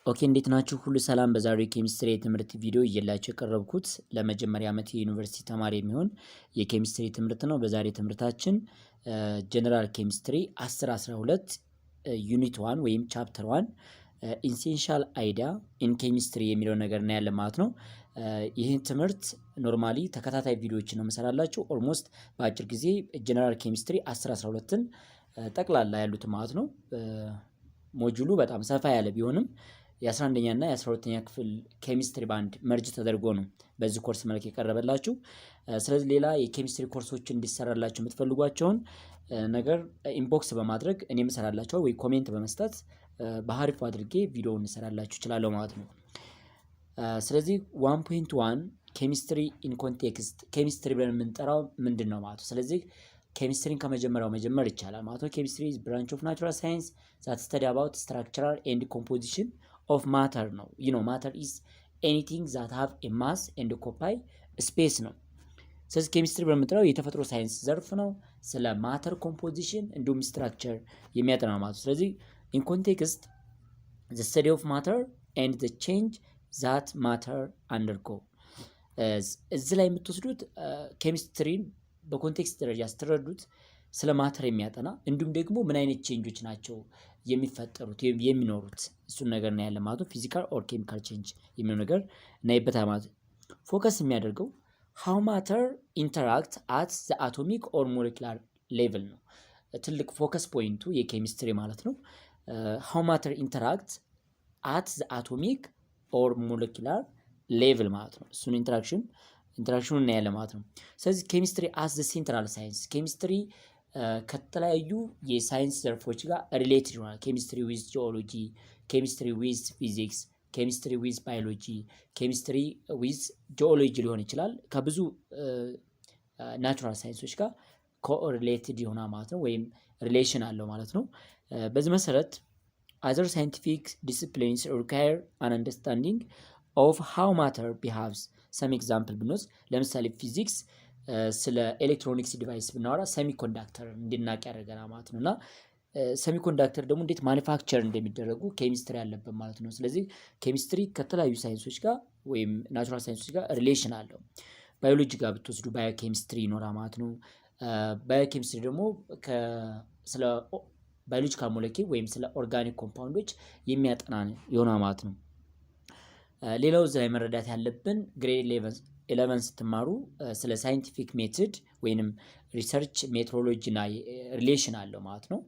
ኦኬ እንዴት ናችሁ? ሁሉ ሰላም። በዛሬው ኬሚስትሪ የትምህርት ቪዲዮ እየላችሁ የቀረብኩት ለመጀመሪያ ዓመት የዩኒቨርሲቲ ተማሪ የሚሆን የኬሚስትሪ ትምህርት ነው። በዛሬ ትምህርታችን ጀነራል ኬሚስትሪ 10-12 ዩኒት 1 ወይም ቻፕተር 1 ኢንሴንሻል አይዲያ ኢን ኬሚስትሪ የሚለው ነገር እናያለን ማለት ነው። ይህን ትምህርት ኖርማሊ ተከታታይ ቪዲዮዎችን ነው መሰራላችሁ። ኦልሞስት በአጭር ጊዜ ጀነራል ኬሚስትሪ 10-12ን ጠቅላላ ያሉት ማለት ነው። ሞጁሉ በጣም ሰፋ ያለ ቢሆንም የ11ኛ እና የ12ኛ ክፍል ኬሚስትሪ ባንድ መርጅ ተደርጎ ነው በዚህ ኮርስ መልክ የቀረበላችሁ። ስለዚህ ሌላ የኬሚስትሪ ኮርሶችን እንዲሰራላችሁ የምትፈልጓቸውን ነገር ኢንቦክስ በማድረግ እኔ የምሰራላችሁ ወይ ኮሜንት በመስጠት በአሪፉ አድርጌ ቪዲዮውን እንሰራላችሁ እችላለሁ ማለት ነው። ስለዚህ 1.1 ኬሚስትሪ ኢን ኮንቴክስት ኬሚስትሪ ብለን የምንጠራው ምንድን ነው ማለት ነው። ስለዚህ ኬሚስትሪን ከመጀመሪያው መጀመር ይቻላል ማለት ነው። ኬሚስትሪ ኢዝ ብራንች ኦፍ ናቹራል ሳይንስ ዛት ስተዲ አባውት ስትራክቸራል ኤንድ ኮምፖዚሽን ኦፍ ማተር ነው። ማተር ኢዝ ኤኒቲንግ ዛት ሃቭ ኤ ማስ ኤንድ ኦኩፓይ ስፔስ ነው። ስለዚህ ኬሚስትሪ በምንጠራው የተፈጥሮ ሳይንስ ዘርፍ ነው። ስለ ማተር ኮምፖዚሽን እንዲሁም ስትራክቸር የሚያጠና ማለት ነው። ስለዚህ ኢን ኮንቴክስት ዘ ስተዲ ኦፍ ማተር ኤንድ ዘ ቼንጅ ዛት ማተር አንደርጎ። እዚህ ላይ የምትወስዱት ኬሚስትሪን በኮንቴክስት ደረጃ ስትረዱት ስለ ማተር የሚያጠና እንዲሁም ደግሞ ምን አይነት ቼንጆች ናቸው የሚፈጠሩት የሚኖሩት እሱን ነገር ነው ያለ ማለት ነው። ፊዚካል ኦር ኬሚካል ቼንጅ የሚለው ነገር እናይበታል ማለት ነው። ፎከስ የሚያደርገው ሃው ማተር ኢንተራክት አት ዘ አቶሚክ ኦር ሞለኪላር ሌቭል ነው። ትልቅ ፎከስ ፖይንቱ የኬሚስትሪ ማለት ነው። ሃው ማተር ኢንተራክት አት ዘ አቶሚክ ኦር ሞለኪላር ሌቭል ማለት ነው። እሱን ኢንተራክሽኑን እናያለን ማለት ነው። ስለዚህ ኬሚስትሪ አስ ዘ ሴንትራል ሳይንስ ኬሚስትሪ ከተለያዩ የሳይንስ ዘርፎች ጋር ሪሌትድ ይሆናል። ኬሚስትሪ ዊዝ ጂኦሎጂ፣ ኬሚስትሪ ዊዝ ፊዚክስ፣ ኬሚስትሪ ዊዝ ባዮሎጂ፣ ኬሚስትሪ ዊዝ ጂኦሎጂ ሊሆን ይችላል። ከብዙ ናቹራል ሳይንሶች ጋር ኮሪሌትድ ይሆናል ማለት ነው፣ ወይም ሪሌሽን አለው ማለት ነው። በዚህ መሰረት other scientific disciplines require an understanding of how matter behaves. some example ብንወስድ ለምሳሌ ፊዚክስ ስለ ኤሌክትሮኒክስ ዲቫይስ ብናወራ ሰሚኮንዳክተር እንድናቅ ያደርገናል ማለት ነው። እና ሰሚኮንዳክተር ደግሞ እንዴት ማኒፋክቸር እንደሚደረጉ ኬሚስትሪ ያለበት ማለት ነው። ስለዚህ ኬሚስትሪ ከተለያዩ ሳይንሶች ጋር ወይም ናቹራል ሳይንሶች ጋር ሪሌሽን አለው። ባዮሎጂ ጋር ብትወስዱ ባዮኬሚስትሪ ይኖራል ማለት ነው። ባዮኬሚስትሪ ደግሞ ስለ ባዮሎጂካል ሞለኪል ወይም ስለ ኦርጋኒክ ኮምፓውንዶች የሚያጠና ይሆናል ማለት ነው። ሌላው እዚህ ላይ መረዳት ያለብን ግሬድ 11 ስትማሩ ስለ ሳይንቲፊክ ሜትድ ወይንም ሪሰርች ሜትሮሎጂ እና ሪሌሽን አለው ማለት ነው።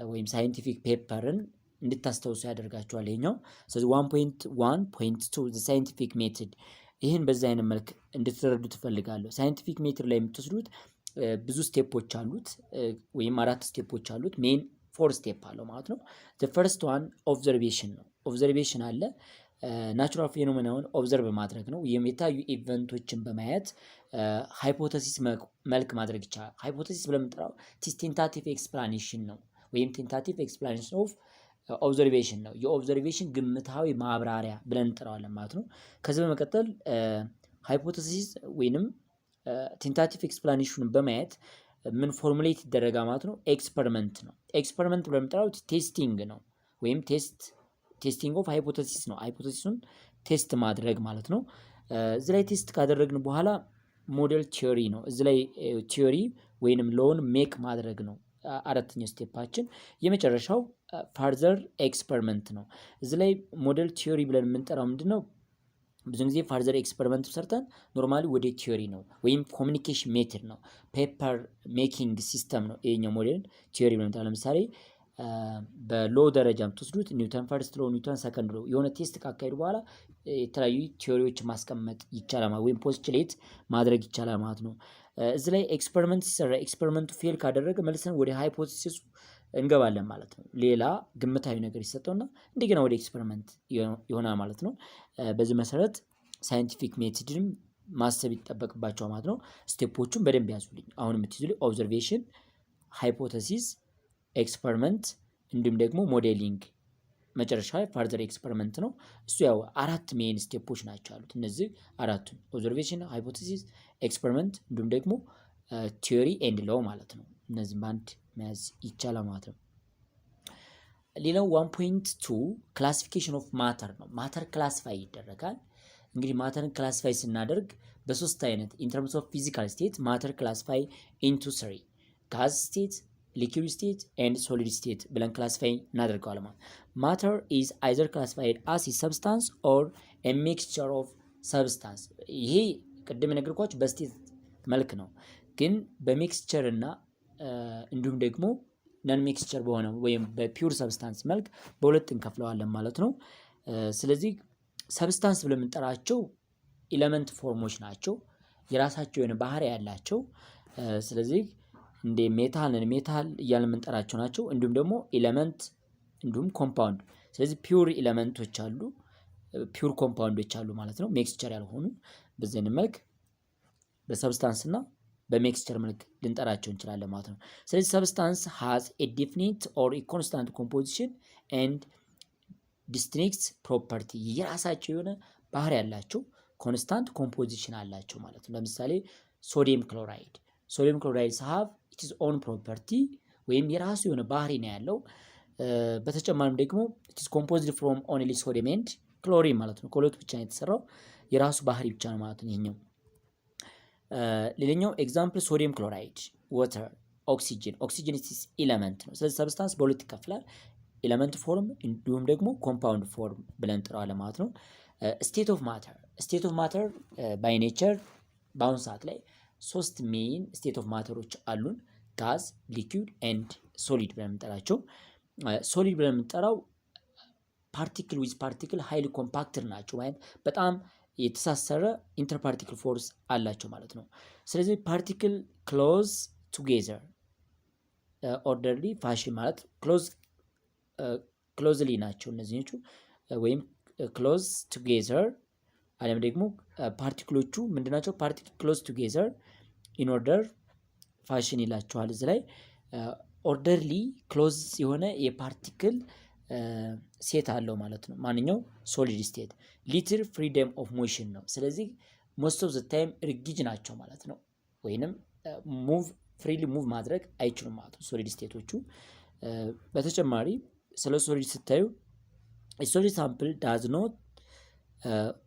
ወይም ሳይንቲፊክ ፔፐርን እንድታስተውሱ ያደርጋችኋል ይሄኛው። ስለዚህ 1.1.2 ሳይንቲፊክ ሜትድ ይህን በዚህ አይነት መልክ እንድትረዱ ትፈልጋለሁ። ሳይንቲፊክ ሜትድ ላይ የምትወስዱት ብዙ ስቴፖች አሉት ወይም 4 ስቴፖች አሉት። ሜን 4 ስቴፕ አለው ማለት ነው። ፈርስት ዋን ኦብዘርቬሽን ነው። ኦብዘርቬሽን አለ ናቹራል ፌኖሜናውን ኦብዘርቭ ማድረግ ነው። የሚታዩ ኢቨንቶችን በማየት ሃይፖቴሲስ መልክ ማድረግ ይቻላል። ሃይፖቴሲስ ብለምንጠራው ቴንታቲቭ ኤክስፕላኔሽን ነው፣ ወይም ቴንታቲቭ ኤክስፕላኔሽን ኦፍ ኦብዘርቬሽን ነው። የኦብዘርቬሽን ግምታዊ ማብራሪያ ብለን እንጠራዋለን ማለት ነው። ከዚህ በመቀጠል ሃይፖቴሲስ ወይንም ቴንታቲቭ ኤክስፕላኔሽኑን በማየት ምን ፎርሙሌት ይደረጋ ማለት ነው። ኤክስፐሪመንት ነው። ኤክስፐሪመንት ብለምንጠራው ቴስቲንግ ነው፣ ወይም ቴስቲንግ ኦፍ ሃይፖቴሲስ ነው። ሃይፖቴሲሱን ቴስት ማድረግ ማለት ነው። እዚህ ላይ ቴስት ካደረግን በኋላ ሞዴል ቲዮሪ ነው። እዚህ ላይ ቲዮሪ ወይንም ሎውን ሜክ ማድረግ ነው። አራተኛው ስቴፓችን። የመጨረሻው ፋርዘር ኤክስፐሪመንት ነው። እዚህ ላይ ሞዴል ቲዮሪ ብለን የምንጠራው ምንድነው? ብዙ ጊዜ ፋርዘር ኤክስፐሪመንት ሰርተን ኖርማሊ ወደ ቲዮሪ ነው ወይም ኮሚኒኬሽን ሜትድ ነው፣ ፔፐር ሜኪንግ ሲስተም ነው። ይሄኛው ሞዴል ቲዮሪ ብለን ለምሳሌ በሎ ደረጃ የምትወስዱት ኒውተን ፈርስት ሎ፣ ኒውተን ሰከንድ ሎ የሆነ ቴስት ካካሄዱ በኋላ የተለያዩ ቲዮሪዎች ማስቀመጥ ይቻላል ወይም ፖስቱሌት ማድረግ ይቻላል ማለት ነው። እዚህ ላይ ኤክስፐሪመንት ሲሰራ ኤክስፐሪመንቱ ፌል ካደረገ መልሰን ወደ ሃይፖቴሲሱ እንገባለን ማለት ነው። ሌላ ግምታዊ ነገር ይሰጠውና እንደገና ወደ ኤክስፐሪመንት ይሆናል ማለት ነው። በዚህ መሰረት ሳይንቲፊክ ሜትድን ማሰብ ይጠበቅባቸዋል ማለት ነው። ስቴፖቹን በደንብ ያዙልኝ። አሁን የምትይዙልኝ ኦብዘርቬሽን፣ ሃይፖቴሲስ፣ ኤክስፐሪመንት እንዲሁም ደግሞ ሞዴሊንግ፣ መጨረሻ ፋርዘር ኤክስፐሪመንት ነው። እሱ ያው 4 ሜን ስቴፖች ናቸው አሉት። እነዚህ አራቱን ኦብዘርቬሽን፣ ሃይፖቴሲስ፣ ኤክስፐሪመንት እንዲሁም ደግሞ ቲዮሪ ኤንድ ሎው ማለት ነው። እነዚህም በአንድ መያዝ ይቻላል ማለት ነው። ሌላው 1.2 ክላሲፊኬሽን ኦፍ ማተር ነው። ማተር ክላሲፋይ ይደረጋል። እንግዲህ ማተርን ክላሲፋይ ስናደርግ በሶስት አይነት ኢን ተርምስ ኦፍ ፊዚካል ስቴት ማተር ክላሲፋይ ኢንቱ 3 ጋዝ ስቴት፣ ሊኩዊድ ስቴት ኤንድ ሶሊድ ስቴት ብለን ክላሲፋይ እናደርገዋለን ማለት። ማተር ኢዝ አይዘር ክላሲፋይድ አስ ኤ ሰብስታንስ ኦር ኤ ሚክስቸር ኦፍ ሰብስታንስ። ይሄ ቅድም የነገርኳችሁ በስቴት መልክ ነው፣ ግን በሚክስቸር እና እንዲሁም ደግሞ ነን ሚክስቸር በሆነ ወይም በፒውር ሰብስታንስ መልክ በሁለት እንከፍለዋለን ማለት ነው። ስለዚህ ሰብስታንስ ብለን የምንጠራቸው ኤሌመንት ፎርሞች ናቸው፣ የራሳቸው የሆነ ባህሪ ያላቸው። ስለዚህ እንደ ሜታል እያልን የምንጠራቸው ናቸው። እንዲሁም ደግሞ ኤሌመንት እንዲሁም ኮምፓውንድ። ስለዚህ ፒውር ኤሌመንቶች አሉ፣ ፒውር ኮምፓውንዶች አሉ ማለት ነው፣ ሚክስቸር ያልሆኑ። በዚህን መልክ በሰብስታንስ እና በሚክስቸር መልክ ልንጠራቸው እንችላለን ማለት ነው። ስለዚህ ሰብስታንስ ሃዝ ኤ ዲፊኒት ኦር ኤ ኮንስታንት ኮምፖዚሽን ኤንድ ዲስቲንክት ፕሮፐርቲ፣ የራሳቸው የሆነ ባህሪ ያላቸው ኮንስታንት ኮምፖዚሽን አላቸው ማለት ነው። ለምሳሌ ሶዲየም ክሎራይድ ሃቭ ኢትስ ኦን ፕሮፐርቲ ወይም የራሱ የሆነ ባህሪ ነው ያለው። በተጨማሪም ደግሞ ኢትስ ኮምፖዝድ ፍሮም ኦንሊ ሶዲየም ኤንድ ክሎሪን ማለት ነው። ከሁለቱ ብቻ ነው የተሰራው፣ የራሱ ባህሪ ብቻ ነው ማለት ነው ይሄኛው። ሌላኛው ኤግዛምፕል ሶዲየም ክሎራይድ፣ ዋተር፣ ኦክሲጅን ኢትስ ኤለመንት ነው። ስለዚህ ሰብስታንስ በሁለት ይከፍላል፣ ኤለመንት ፎርም እንዲሁም ደግሞ ኮምፓውንድ ፎርም ብለን እንጠራዋለን ማለት ነው። ስቴት ኦፍ ማተር ባይ ኔቸር በአሁኑ ሰዓት ላይ ሶስት ሜይን ስቴት ኦፍ ማተሮች አሉን፣ ጋዝ፣ ሊኩዊድ ኤንድ ሶሊድ ብለን የምንጠራቸው። ሶሊድ ብለን የምንጠራው ፓርቲክል ዊዝ ፓርቲክል ሃይሊ ኮምፓክትድ ናቸው፣ ማለት በጣም የተሳሰረ ኢንተርፓርቲክል ፎርስ አላቸው ማለት ነው። ስለዚህ ፓርቲክል ክሎዝ ቱጌዘር ኦርደርሊ ፋሽን ማለት ክሎዝሊ ናቸው እነዚህኞቹ፣ ወይም ክሎዝ ቱጌዘር አለም ደግሞ ፓርቲክሎቹ ምንድናቸው? ፓርቲክል ክሎዝ ቱጌዘር ኢን ኦርደር ፋሽን ይላቸዋል እዚህ ላይ። ኦርደርሊ ክሎዝ የሆነ የፓርቲክል ሴት አለው ማለት ነው። ማንኛው ሶሊድ ስቴት ሊትል ፍሪደም ኦፍ ሞሽን ነው። ስለዚህ ሞስት ኦፍ ዘ ታይም ሪጊጅ ናቸው ማለት ነው፣ ወይንም ፍሪሊ ሙቭ ማድረግ አይችሉም ማለት ነው ሶሊድ ስቴቶቹ። በተጨማሪ ስለ ሶሊድ ስታዩ ሶሊድ ሳምፕል ዳዝ ኖት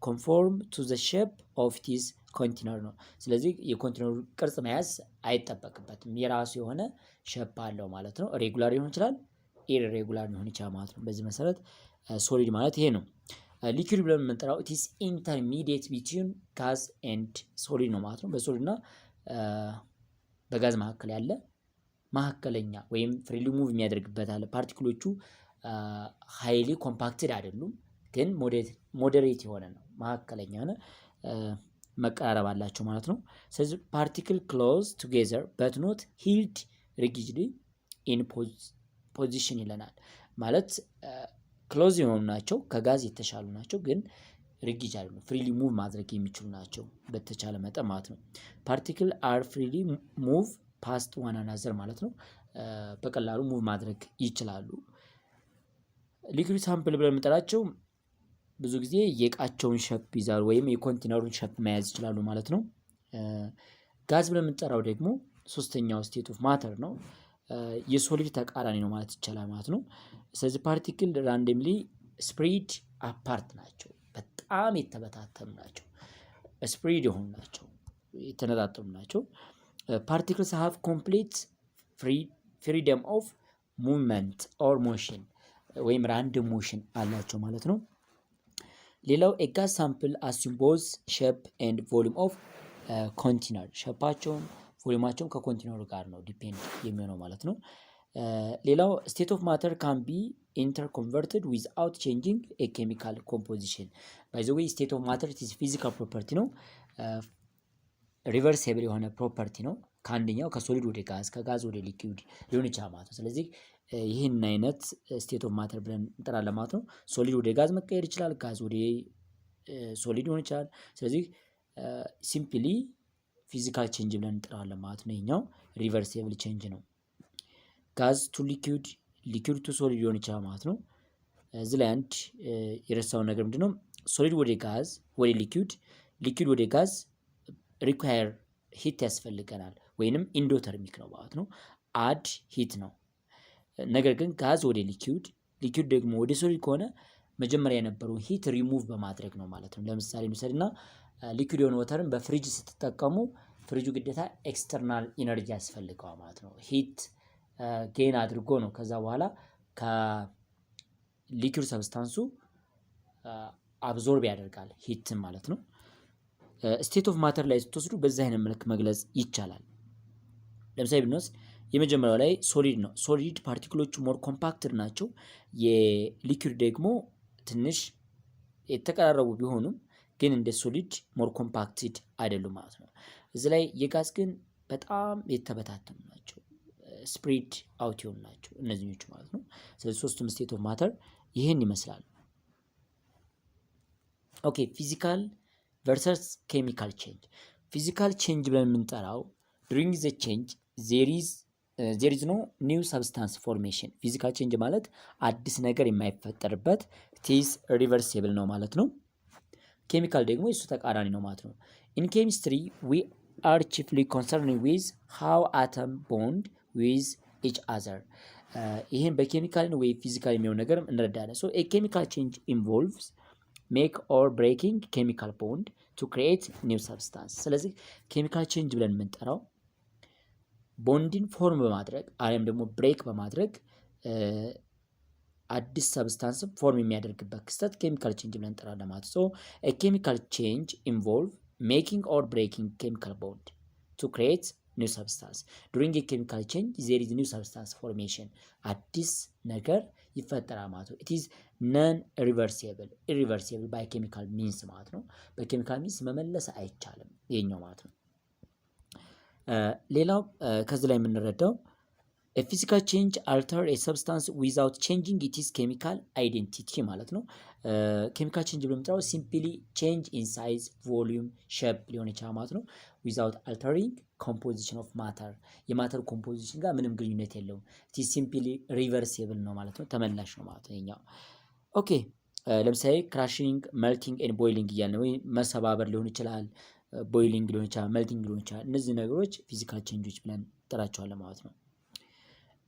ኮንፎርም ቱ ዘ ሼፕ ኦፍ ቲዝ ኮንቲነር ነው። ስለዚህ የኮንቲነሩ ቅርጽ መያዝ አይጠበቅበትም፣ የራሱ የሆነ ሼፕ አለው ማለት ነው። ሬጉላር ሊሆን ይችላል፣ ኢሬጉላር ሊሆን ይችላል ማለት ነው። በዚህ መሰረት ሶሊድ ማለት ይሄ ነው። ሊኩዊድ ብለን የምንጠራው ኢትስ ኢንተርሚዲየት ቢትዊን ጋዝ ኤንድ ሶሊድ ነው ማለት ነው። በሶሊድ እና በጋዝ መካከል ያለ መካከለኛ ወይም ፍሪሊ ሙቭ የሚያደርግበት አለ። ፓርቲክሎቹ ሃይሊ ኮምፓክትድ አይደሉም፣ ግን ሞዴሬት የሆነ ነው፣ መካከለኛ የሆነ መቀራረብ አላቸው ማለት ነው። ስለዚህ ፓርቲክል ክሎዝ ቱጌዘር በት ኖት ሂልድ ሪጊድሊ ኢን ፖዚሽን ይለናል። ማለት ክሎዝ የሆኑ ናቸው፣ ከጋዝ የተሻሉ ናቸው፣ ግን ሪጊድ አይደሉም፣ ፍሪሊ ሙቭ ማድረግ የሚችሉ ናቸው በተቻለ መጠን ማለት ነው። ፓርቲክል አር ፍሪሊ ሙቭ ፓስት ዋን አናዘር ማለት ነው፣ በቀላሉ ሙቭ ማድረግ ይችላሉ። ሊኩዊድ ሳምፕል ብለን የምንጠራቸው ብዙ ጊዜ የእቃቸውን ሸፕ ይዛሉ ወይም የኮንቴነሩን ሸፕ መያዝ ይችላሉ ማለት ነው። ጋዝ ብለን የምንጠራው ደግሞ ሶስተኛው ስቴት ኦፍ ማተር ነው፣ የሶሊድ ተቃራኒ ነው ማለት ይቻላል ማለት ነው። ስለዚህ ፓርቲክል ራንደምሊ ስፕሪድ አፓርት ናቸው፣ በጣም የተበታተኑ ናቸው፣ ስፕሪድ የሆኑ ናቸው፣ የተነጣጠሉ ናቸው። ፓርቲክልስ ሃቭ ኮምፕሊት ፍሪደም ኦፍ ሙቭመንት ኦር ሞሽን ወይም ራንደም ሞሽን አላቸው ማለት ነው። ሌላው ኤጋዝ ሳምፕል አሱም ቦዝ ሼፕ ኤንድ ቮሊዩም ኦፍ ኮንቲነር፣ ሼፓቸውን ቮሊዩማቸውን ከኮንቲነሩ ጋር ነው ዲፔንድ የሚሆነው ማለት ነው። ሌላው ስቴት ኦፍ ማተር ካን ቢ ኢንተር ኮንቨርትድ ዊዝአውት ቼንጂንግ ኤ ኬሚካል ኮምፖዚሽን። ባይ ዘ ዌይ ስቴት ኦፍ ማተር ኢዝ ፊዚካል ፕሮፐርቲ ነው፣ ሪቨርሴብል የሆነ ፕሮፐርቲ ነው። ከአንደኛው ከሶሊድ ወደ ጋዝ ከጋዝ ወደ ሊኩዊድ ሊሆን ይችላል ማለት ነው። ስለዚህ ይህን አይነት ስቴት ኦፍ ማተር ብለን እንጠራለን ማለት ነው። ሶሊድ ወደ ጋዝ መቀየር ይችላል፣ ጋዝ ወደ ሶሊድ ሊሆን ይችላል። ስለዚህ ሲምፕሊ ፊዚካል ቼንጅ ብለን እንጠራለን ማለት ነው። ይሄኛው ሪቨርሲብል ቼንጅ ነው። ጋዝ ቱ ሊኩዊድ፣ ሊኩዊድ ቱ ሶሊድ ሊሆን ይችላል ማለት ነው። እዚህ ላይ አንድ የረሳው ነገር ምንድነው? ሶሊድ ወደ ጋዝ ወደ ሊኩዊድ፣ ሊኩዊድ ወደ ጋዝ ሪኳየር ሂት ያስፈልገናል፣ ወይንም ኢንዶተርሚክ ነው ማለት ነው። አድ ሂት ነው። ነገር ግን ጋዝ ወደ ሊኩዊድ ሊኩዊድ ደግሞ ወደ ሶሊድ ከሆነ መጀመሪያ የነበረውን ሂት ሪሙቭ በማድረግ ነው ማለት ነው። ለምሳሌ እንውሰድና ሊኩዊድ የሆነ ወተርን በፍሪጅ ስትጠቀሙ ፍሪጁ ግዴታ ኤክስተርናል ኢነርጂ ያስፈልገዋል ማለት ነው። ሂት ጌን አድርጎ ነው ከዛ በኋላ ከሊኩዊድ ሰብስታንሱ አብዞርብ ያደርጋል ሂትን ማለት ነው። ስቴት ኦፍ ማተር ላይ ስትወስዱ በዚህ አይነት መልክ መግለጽ ይቻላል። ለምሳሌ ብንወስድ የመጀመሪያው ላይ ሶሊድ ነው። ሶሊድ ፓርቲክሎቹ ሞር ኮምፓክትድ ናቸው። የሊኩዊድ ደግሞ ትንሽ የተቀራረቡ ቢሆኑም ግን እንደ ሶሊድ ሞር ኮምፓክትድ አይደሉም ማለት ነው። እዚህ ላይ የጋዝ ግን በጣም የተበታተኑ ናቸው፣ ስፕሪድ አውት የሆኑ ናቸው እነዚህኞቹ ማለት ነው። ስለዚህ ሶስቱም ስቴት ኦፍ ማተር ይህን ይመስላል። ኦኬ ፊዚካል ቨርሰስ ኬሚካል ቼንጅ። ፊዚካል ቼንጅ ብለን የምንጠራው ዱሪንግ ዘ ቼንጅ ዜር ኢዝ ኖ ኒው ሰብስታንስ ፎርሜሽን። ፊዚካል ቼንጅ ማለት አዲስ ነገር የማይፈጠርበት ቲስ ሪቨርሲብል ነው ማለት ነው። ኬሚካል ደግሞ የሱ ተቃራኒ ነው ማለት ነው። ኢን ኬሚስትሪ ዊ አር ቺፍሊ ኮንሰርንድ ዊዝ ሃው አተም ቦንድ ዊዝ ኢች አዘር። ይህን በኬሚካል ወይ ፊዚካል የሚሆን ነገር እንረዳለን። ሶ ኤ ኬሚካል ቼንጅ ኢንቮልቭስ ሜክ ኦር ብሬኪንግ ኬሚካል ቦንድ ቱ ክሪኤት ኒው ሰብስታንስ። ስለዚህ ኬሚካል ቼንጅ ብለን የምንጠራው ቦንድን ፎርም በማድረግ አሊያም ደግሞ ብሬክ በማድረግ አዲስ ሰብስታንስ ፎርም የሚያደርግበት ክስተት ኬሚካል ቼንጅ ብለን እንጠራለን ማለት ነው። ኤ ኬሚካል ቼንጅ ኢንቮልቭ ሜኪንግ ኦር ብሬኪንግ ኬሚካል ቦንድ ቱ ክሪኤት ኒው ሰብስታንስ ዱሪንግ ኤ ኬሚካል ቼንጅ ዜር ኢዝ ኒው ሰብስታንስ ፎርሜሽን። አዲስ ነገር ይፈጠራል ማለት ነው። ኢት ኢዝ ነን ሪቨርሲብል ኢሪቨርሲብል ባይ ኬሚካል ሚንስ ማለት ነው። በኬሚካል ሚንስ መመለስ አይቻልም ይሄኛው ማለት ነው። ሌላው ከዚህ ላይ የምንረዳው ፊዚካል ቼንጅ አልተር ኤ ሰብስታንስ ዊዛውት ቼንጂንግ ኢትስ ኬሚካል አይዴንቲቲ ማለት ነው። ኬሚካል ቼንጅ ብለምጠራው ሲምፕሊ ቼንጅ ኢን ሳይዝ ቮሊዩም ሼፕ ሊሆን ይችላል ማለት ነው። ዊዛውት አልተሪንግ ኮምፖዚሽን ኦፍ ማተር የማተር ኮምፖዚሽን ጋር ምንም ግንኙነት የለውም። ኢትስ ሲምፕሊ ሪቨርሲብል ነው ማለት ነው። ተመላሽ ነው ማለት ነው ይሄኛው። ኦኬ ለምሳሌ ክራሽንግ መልቲንግ ኤንድ ቦይሊንግ እያልን ወይ መሰባበር ሊሆን ይችላል፣ ቦይሊንግ ሊሆን ይችላል፣ መልቲንግ ሊሆን ይችላል። እነዚህ ነገሮች ፊዚካል ቼንጆች ብለን እንጠራቸዋለን ማለት ነው።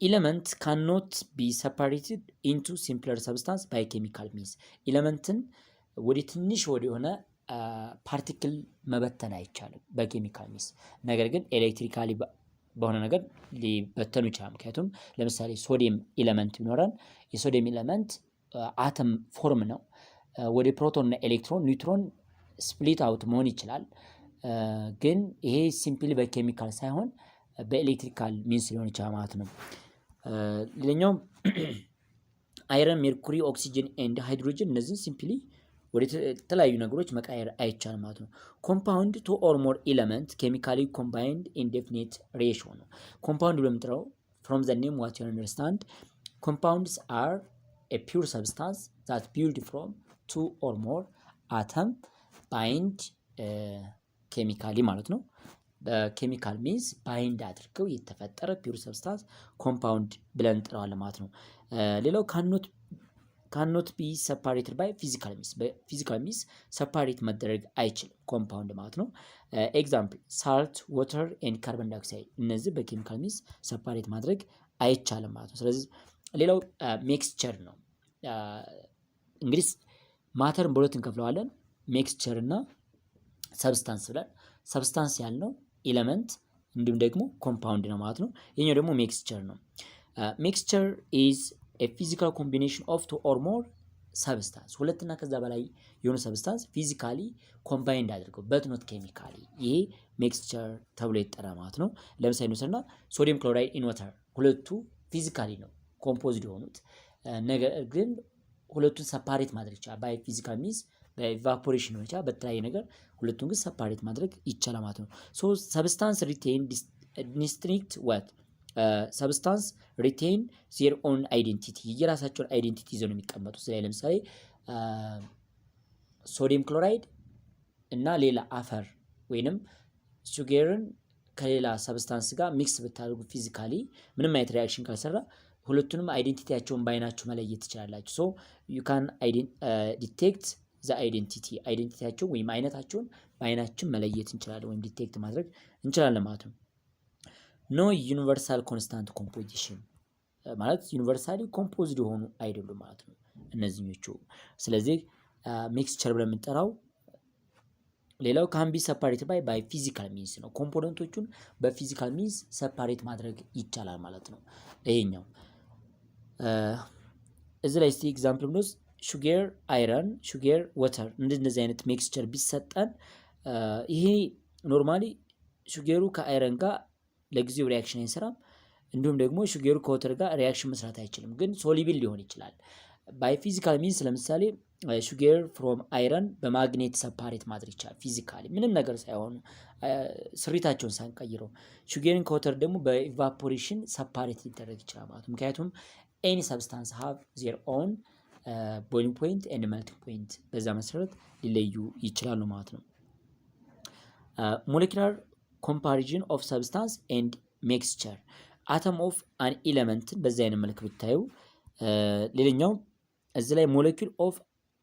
ኢለመንት ካንኖት ቢ ሰፓሬትድ ኢንቱ ሲምፕለር ሰብስታንስ ባይ ኬሚካል ሚንስ። ኢለመንትን ወደ ትንሽ ወደ የሆነ ፓርቲክል መበተን አይቻልም በኬሚካል ሚንስ። ነገር ግን ኤሌክትሪካሊ በሆነ ነገር ሊበተኑ ይችላል። ምክንያቱም ለምሳሌ ሶዲየም ኢለመንት ቢኖረን የሶዲየም ኢለመንት አተም ፎርም ነው። ወደ ፕሮቶን እና ኤሌክትሮን ኒውትሮን ስፕሊት አውት መሆን ይችላል። ግን ይሄ ሲምፕሊ በኬሚካል ሳይሆን በኤሌክትሪካል ሚንስ ሊሆን ይችላል ማለት ነው። ሌላኛው አይረን፣ ሜርኩሪ፣ ኦክሲጅን ኤንድ ሃይድሮጅን እነዚህን ሲምፕሊ ወደ ተለያዩ ነገሮች መቃየር አይቻልም ማለት ነው። ኮምፓውንድ ቱ ኦር ሞር ኤለመንት ኬሚካሊ ኮምባይንድ ኢን ዴፊኒት ሬሽዮ ነው። ኮምፓውንድ በምንጠራው ፍሮም ዘ ኔም ዋት ዩ አንደርስታንድ ኮምፓውንድስ አር a pure substance that built from two or more atom bind chemically ማለት ነው። በኬሚካል ሚንስ ባይንድ አድርገው የተፈጠረ ፒውር ሰብስታንስ ኮምፓውንድ ብለን እንጠራዋለን ማለት ነው። ሌላው ካኖት ቢ ሰፓሬትድ ባይ ፊዚካል ሚንስ። በፊዚካል ሚንስ ሰፓሬት መደረግ አይችልም ኮምፓውንድ ማለት ነው። ኤግዛምፕል ሳልት፣ ዋተር ኤንድ ካርቦን ዳይኦክሳይድ እነዚህ በኬሚካል ሚንስ ሰፓሬት ማድረግ አይቻልም ማለት ነው። ስለዚህ ሌላው ሜክስቸር ነው። እንግዲህ ማተርን በሁለት እንከፍለዋለን፣ ሜክስቸር እና ሰብስታንስ ብለን። ሰብስታንስ ያልነው ኤለመንት እንዲሁም ደግሞ ኮምፓውንድ ነው ማለት ነው። ይሄኛው ደግሞ ሜክስቸር ነው። ሜክስቸር ኢዝ ኤ ፊዚካል ኮምቢኔሽን ኦፍ ቱ ኦር ሞር ሰብስታንስ፣ ሁለትና ከዛ በላይ የሆኑ ሰብስታንስ ፊዚካሊ ኮምባይንድ አድርገው በት ኖት ኬሚካሊ፣ ይሄ ሜክስቸር ተብሎ ይጠራል ማለት ነው። ለምሳሌ እንውሰድና ሶዲየም ክሎራይድ ኢን ዋተር ሁለቱ ፊዚካሊ ነው ኮምፖዝድ የሆኑት፣ ነገር ግን ሁለቱን ሰፓሬት ማድረግ ይቻላል ባይ ፊዚካል ሚንስ በኢቫፖሬሽን ነው ይቻላል። በተለያየ ነገር ሁለቱን ግን ሰፓሬት ማድረግ ይቻላል ማለት ነው። ሶ ሰብስታንስ ሪቴን ዲስቲንክት ዋት ሰብስታንስ ሪቴን ዜር ኦን አይዴንቲቲ፣ የራሳቸውን አይዴንቲቲ ይዘው ነው የሚቀመጡት። ስለዚህ ለምሳሌ ሶዲየም ክሎራይድ እና ሌላ አፈር ወይንም ሹገርን ከሌላ ሰብስታንስ ጋር ሚክስ ብታደርጉ ፊዚካሊ ምንም አይነት ሪአክሽን ካልሰራ ሁለቱንም አይዴንቲቲያቸውን በአይናችሁ መለየት ትችላላችሁ። ሶ ዩ ካን ዲቴክት ዘ አይዴንቲቲያቸው ወይም አይነታቸውን በአይናችን መለየት እንችላለን ወይም ዲቴክት ማድረግ እንችላለን ማለት ነው። ኖ ዩኒቨርሳል ኮንስታንት ኮምፖዚሽን። ማለት ዩኒቨርሳሊ ኮምፖዝድ የሆኑ አይደሉም ማለት ነው እነዚህኞቹ። ስለዚህ ሚክስቸር ብለን የምንጠራው ሌላው ካን ቢ ሰፓሬትድ ባይ ፊዚካል ሚንስ ነው። ኮምፖነንቶቹን በፊዚካል ሚንስ ሰፓሬት ማድረግ ይቻላል ማለት ነው። ይሄኛው እዚህ ላይ እስቲ ኤግዛምፕል ብንወስድ ሹገር አይረን፣ ሹገር ወተር እንደዚህ አይነት ሚክስቸር ቢሰጠን ይሄ ኖርማሊ ሹገሩ ከአይረን ጋር ለጊዜው ሪያክሽን አይሰራም። እንዲሁም ደግሞ ሹገሩ ከወተር ጋር ሪያክሽን መስራት አይችልም፣ ግን ሶሊብል ሊሆን ይችላል። ባይ ፊዚካል ሚንስ ለምሳሌ ሹገር ፍሮም አይረን በማግኔት ሰፓሬት ማድረግ ይቻላል። ፊዚካሊ ምንም ነገር ሳይሆኑ ስሪታቸውን ሳንቀይረው። ሹገርን ከወተር ደግሞ በኢቫፖሬሽን ሰፓሬት ሊደረግ ይችላል ማለት ነው። ምክንያቱም ኤኒ ሰብስታንስ ሃቭ ዜር ኦን ቦይሊንግ ፖይንት ኤንድ መልቲንግ ፖይንት በዛ መሰረት ሊለዩ ይችላሉ ማለት ነው። ሞለኪላር ኮምፓሪዥን ኦፍ ሰብስታንስ ኤንድ ሚክስቸር አተም ኦፍ አን ኤለመንትን በዚህ አይነት መልክ ብታዩ ሌላኛው እዚህ ላይ ሞለኪል ኦፍ